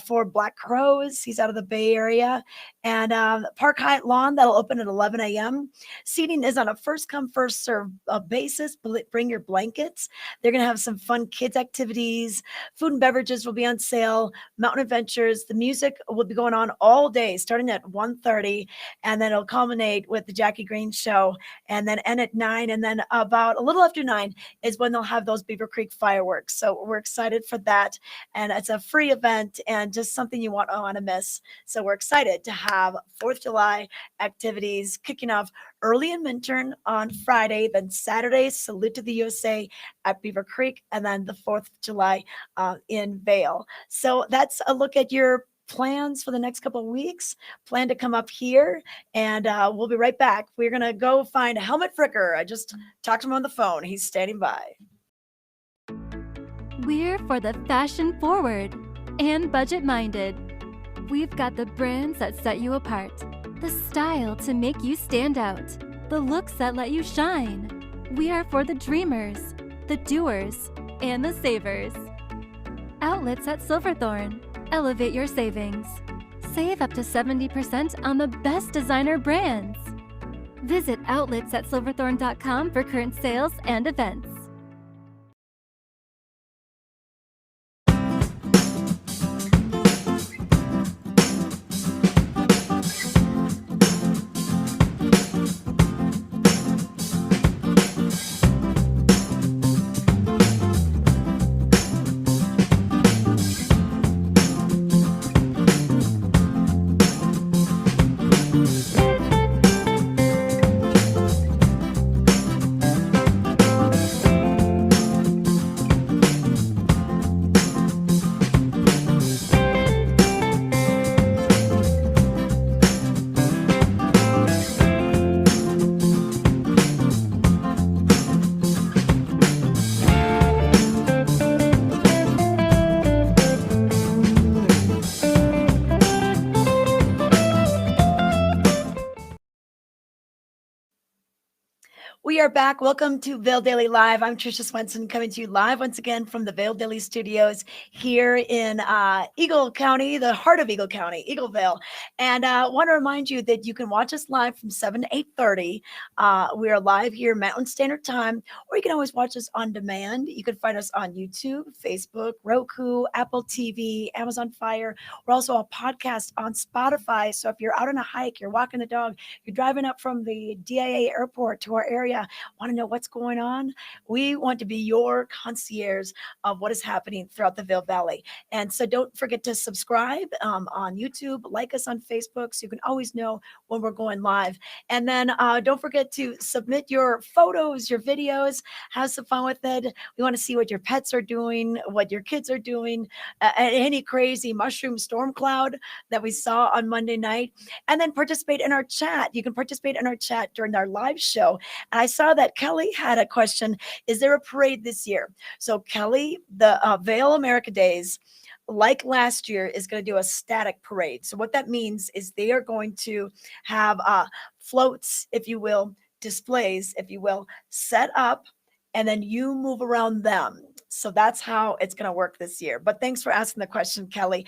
for Black Crows. He's out of the Bay Area. And Park Hyatt Lawn, that'll open at 11 a.m. Seating is on a first come, first serve basis. Bring your blankets. They're going to have some fun kids' activities. Food and beverages will be on sale. Mountain adventures. The music will be going on all day, starting at 1:30, and then it'll culminate with the Jackie Green show, and then end at 9. And then about a little after 9 is when they'll have those Beaver Creek fireworks. So we're excited for that. And it's a free event and just something you won't want to miss. So we're excited to have 4th of July activities kicking off early in Minturn on Friday, then Saturday, Salute to the USA at Beaver Creek, and then the 4th of July in Vail. So that's a look at your plans for the next couple of weeks. Plan to come up here, and we'll be right back. We're going to go find Helmut Fricker. I just talked to him on the phone. He's standing by. We're for the fashion forward and budget minded. We've got the brands that set you apart, the style to make you stand out, the looks that let you shine. We are for the dreamers, the doers, and the savers. Outlets at Silverthorne. Elevate your savings. Save up to 70% on the best designer brands. Visit outlets@silverthorne.com for current sales and events. We are back. Welcome to Vail Daily Live. I'm Trisha Swenson coming to you live once again from the Vail Daily Studios here in Eagle County, the heart of Eagle County, Eagleville. And I want to remind you that you can watch us live from 7 to 8:30. We are live here Mountain Standard Time, or you can always watch us on demand. You can find us on YouTube, Facebook, Roku, Apple TV, Amazon Fire. We're also a podcast on Spotify. So if you're out on a hike, you're walking the dog, you're driving up from the DIA airport to our area, want to know what's going on? We want to be your concierge of what is happening throughout the Vail Valley. And so don't forget to subscribe on YouTube, like us on Facebook, so you can always know when we're going live. And then don't forget to submit your photos, your videos, have some fun with it. We want to see what your pets are doing, what your kids are doing, any crazy mushroom storm cloud that we saw on Monday night. And then participate in our chat. You can participate in our chat during our live show. And I saw that Kelly had a question. Is there a parade this year? So Kelly, the Vail America Days, like last year, is going to do a static parade. So what that means is they are going to have floats, if you will, displays, if you will, set up, and then you move around them. So that's how it's going to work this year. But thanks for asking the question, Kelly.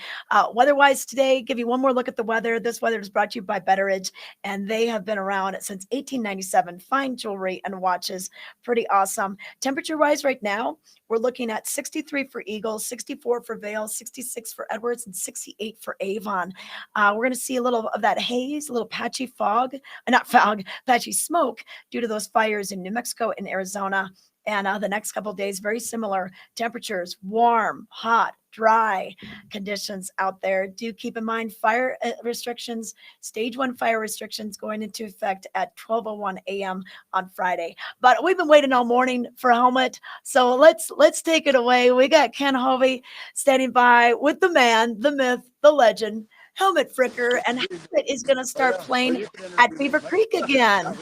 Weather-wise today, give you one more look at the weather. This weather is brought to you by Betteridge, and they have been around since 1897. Fine jewelry and watches. Pretty awesome. Temperature-wise right now, we're looking at 63 for Eagle, 64 for Vail, 66 for Edwards, and 68 for Avon. We're going to see a little of that haze, a little patchy fog, not fog, patchy smoke due to those fires in New Mexico and Arizona. And the next couple of days, very similar temperatures, warm, hot, dry conditions out there. Do keep in mind fire restrictions, stage 1 fire restrictions going into effect at 12:01 a.m. on Friday. But we've been waiting all morning for Helmet, so let's take it away. We got Ken Hovey standing by with the man, the myth, the legend, Helmet Fricker, and Helmet is going to start playing at Beaver Creek again.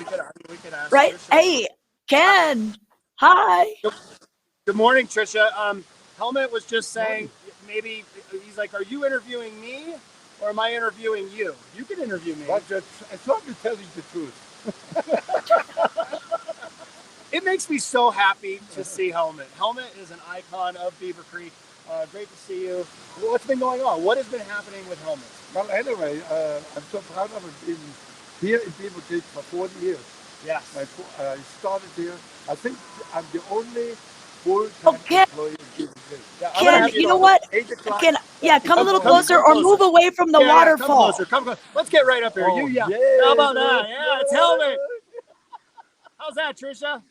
We could ask Right? Trisha. Hey, Ken. Hi. Good morning, Trisha. Helmet was just saying, maybe he's like, are you interviewing me or am I interviewing you? You can interview me. As long as you're telling the truth. It makes me so happy to see Helmet. Helmet is an icon of Beaver Creek. Great to see you. What's been going on? What has been happening with Helmet? Well, anyway, I'm so proud of it. Been here in Beaver Creek for 40 years. Yes. I started here. I think I'm the only full-time employee in Beaver Creek. Yeah, Ken, you know what? 8 o'clock. Ken, yeah, come a little closer or move away from the waterfall. Come closer. Let's get right up here. Oh, Yeah. yeah. How about that? Yeah, it's Helmet. How's that, Trisha?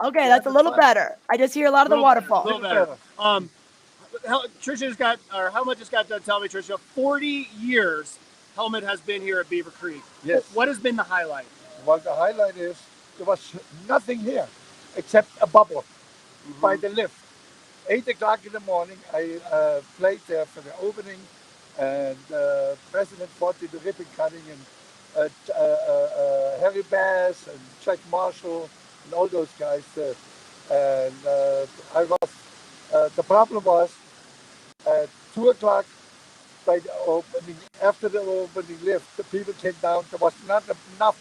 Okay, that's a little better. I just hear a lot of the waterfall. A little better. Helmet just got done telling me, Trisha, 40 years Helmet has been here at Beaver Creek. Yes. What has been the highlight? Well, the highlight is there was nothing here except a bubble by the lift. 8 o'clock in the morning, I played there for the opening, and President Ford did the ribbon cutting, and Harry Bass and Jack Marshall and all those guys. I was. The problem was at 2 o'clock by the opening. After the opening lift, the people came down. There was not enough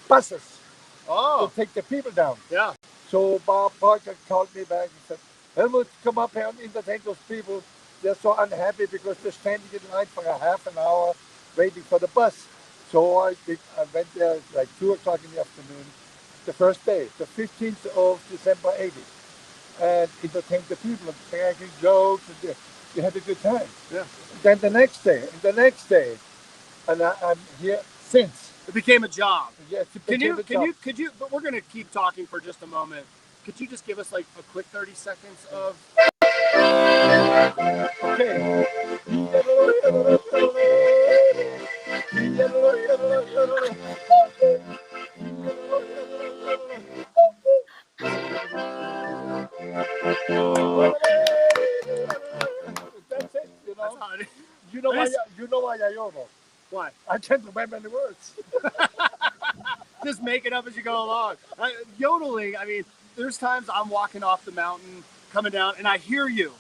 buses to take the people down. Yeah. So Bob Parker called me back and said, Helmut, come up here and entertain those people. They're so unhappy because they're standing in line for a half an hour waiting for the bus. So I went there at like 2 o'clock in the afternoon, the first day, the 15th of December 80, and entertained the people and cracking jokes, and we had a good time. Yeah. Then the next day, and I'm here since. It became a job. Yes, it Could became a job. you, but we're going to keep talking for just a moment. Could you just give us like a quick 30 seconds of... Okay. That's it, you know. You know why I yodel. Why? I can't remember any words. Just make it up as you go along. Yodeling, I mean, there's times I'm walking off the mountain, coming down, and I hear you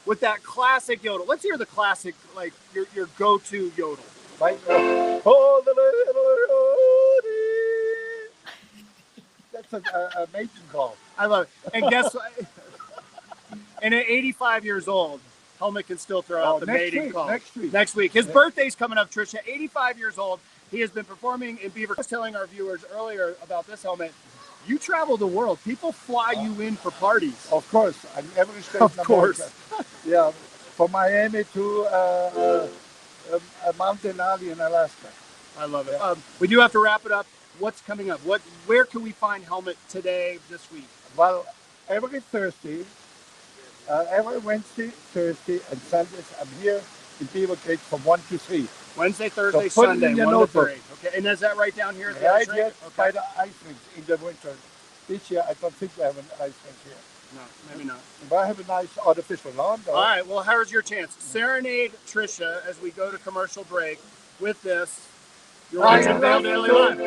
with that classic yodel. Let's hear the classic, like your go-to yodel. Right? That's just a mating call. I love it. And guess what? And at 85 years old, Helmut can still throw out the mating call. Next week. His birthday's coming up, Tricia. 85 years old. He has been performing in Beaver. I was telling our viewers earlier about this, Helmut. You travel the world. People fly you in for parties. Of course, in every state. Of in course. America. Yeah, from Miami to Mount Denali in Alaska. I love it. We do have to wrap it up. What's coming up? Where can we find Helmut today, this week? Well, every Thursday, every Wednesday, Thursday, and Sundays, I'm here in Beaver Creek from 1 to 3. Wednesday, Thursday, so put it Sunday, in your 1 to notebook. 3. Okay, and is that right down here at the Right ice rink? here by the ice rinks in the winter. This year, I don't think we have an ice rink here. No, maybe not. But I have a nice artificial lawn, though. All right, well, here's your chance. Serenade Tricia as we go to commercial break with this. You're watching Vail Daily Live.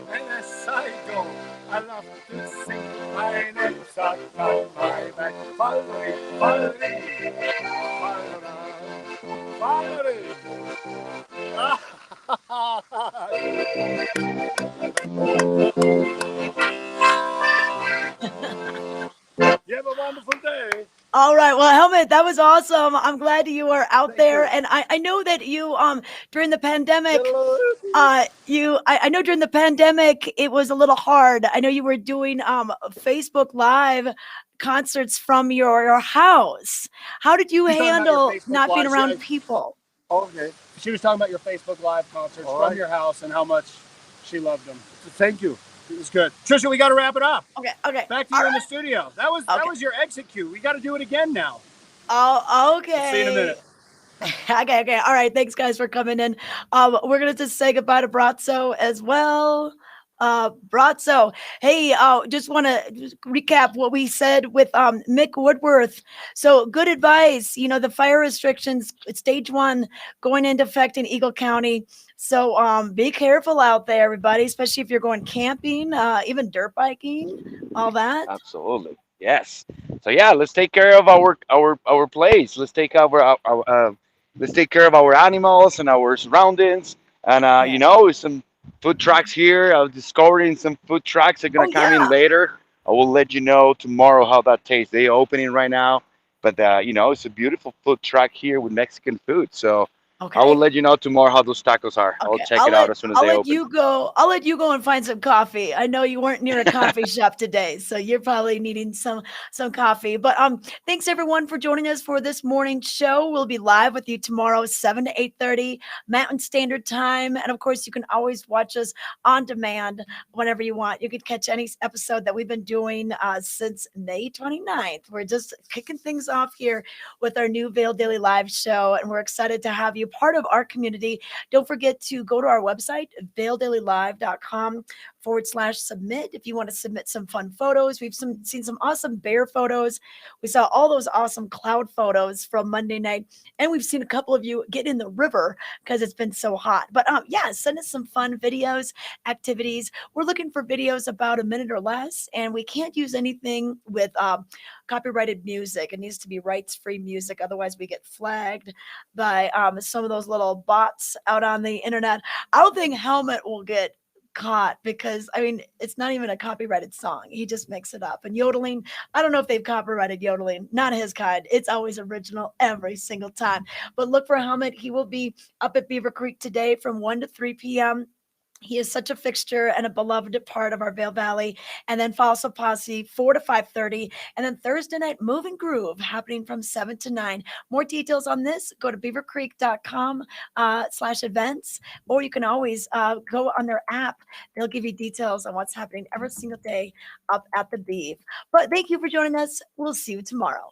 Yes, I go. I love to sing. My name's on my back. Valerie, Valerie, Valerie, You have a wonderful day. All right. Well, Helmut, that was awesome. I'm glad you are out there. And I know that you during the pandemic, I know during the pandemic it was a little hard. I know you were doing Facebook Live concerts from your house. How did you handle not being around people? Okay. She was talking about your Facebook Live concerts from your house and how much she loved them. Thank you. It was good. Trisha, we got to wrap it up. Okay. Back to you in the studio. That was your exit cue. We got to do it again now. Oh, okay. We'll see you in a minute. Okay. All right. Thanks, guys, for coming in. We're gonna just say goodbye to Brazzo as well. Brazzo, hey, just want to recap what we said with Mick Woodworth. So good advice. You know, the fire restrictions, stage 1 going into effect in Eagle County. So be careful out there, everybody, especially if you're going camping, even dirt biking, all that. Absolutely. Yes. So yeah, let's take care of our place. Let's take care of let's take care of our animals and our surroundings. And you know, some food trucks here. I'm discovering some food trucks are gonna come in later. I will let you know tomorrow how that tastes. They're opening right now, but you know, it's a beautiful food truck here with Mexican food. So I will let you know tomorrow how those tacos are. I'll check it out as soon as they open. I'll let you go and find some coffee. I know you weren't near a coffee shop today, so you're probably needing some coffee. But thanks everyone for joining us for this morning's show. We'll be live with you tomorrow, 7 to 8:30 Mountain Standard Time, and of course, you can always watch us on demand whenever you want. You can catch any episode that we've been doing since May 29th. We're just kicking things off here with our new Vail Daily Live show, and we're excited to have you part of our community. Don't forget to go to our website, vaildailylive.com/submit. If you want to submit some fun photos, we've seen some awesome bear photos. We saw all those awesome cloud photos from Monday night, and we've seen a couple of you get in the river because it's been so hot. But yeah, send us some fun videos, activities. We're looking for videos about a minute or less, and we can't use anything with copyrighted music. It needs to be rights-free music, otherwise we get flagged by some of those little bots out on the internet. I don't think Helmut will get caught because I mean it's not even a copyrighted song. He just makes it up. And yodeling, I don't know if they've copyrighted yodeling. Not his kind. It's always original every single time. But look for Helmut. He will be up at Beaver Creek today from 1 to 3 p.m. He is such a fixture and a beloved part of our Vail Valley. And then Fossil Posse, 4 to 5:30. And then Thursday night, Moving Groove, happening from 7 to 9. More details on this, go to beavercreek.com/events, or you can always go on their app. They'll give you details on what's happening every single day up at the Beeve. But thank you for joining us. We'll see you tomorrow.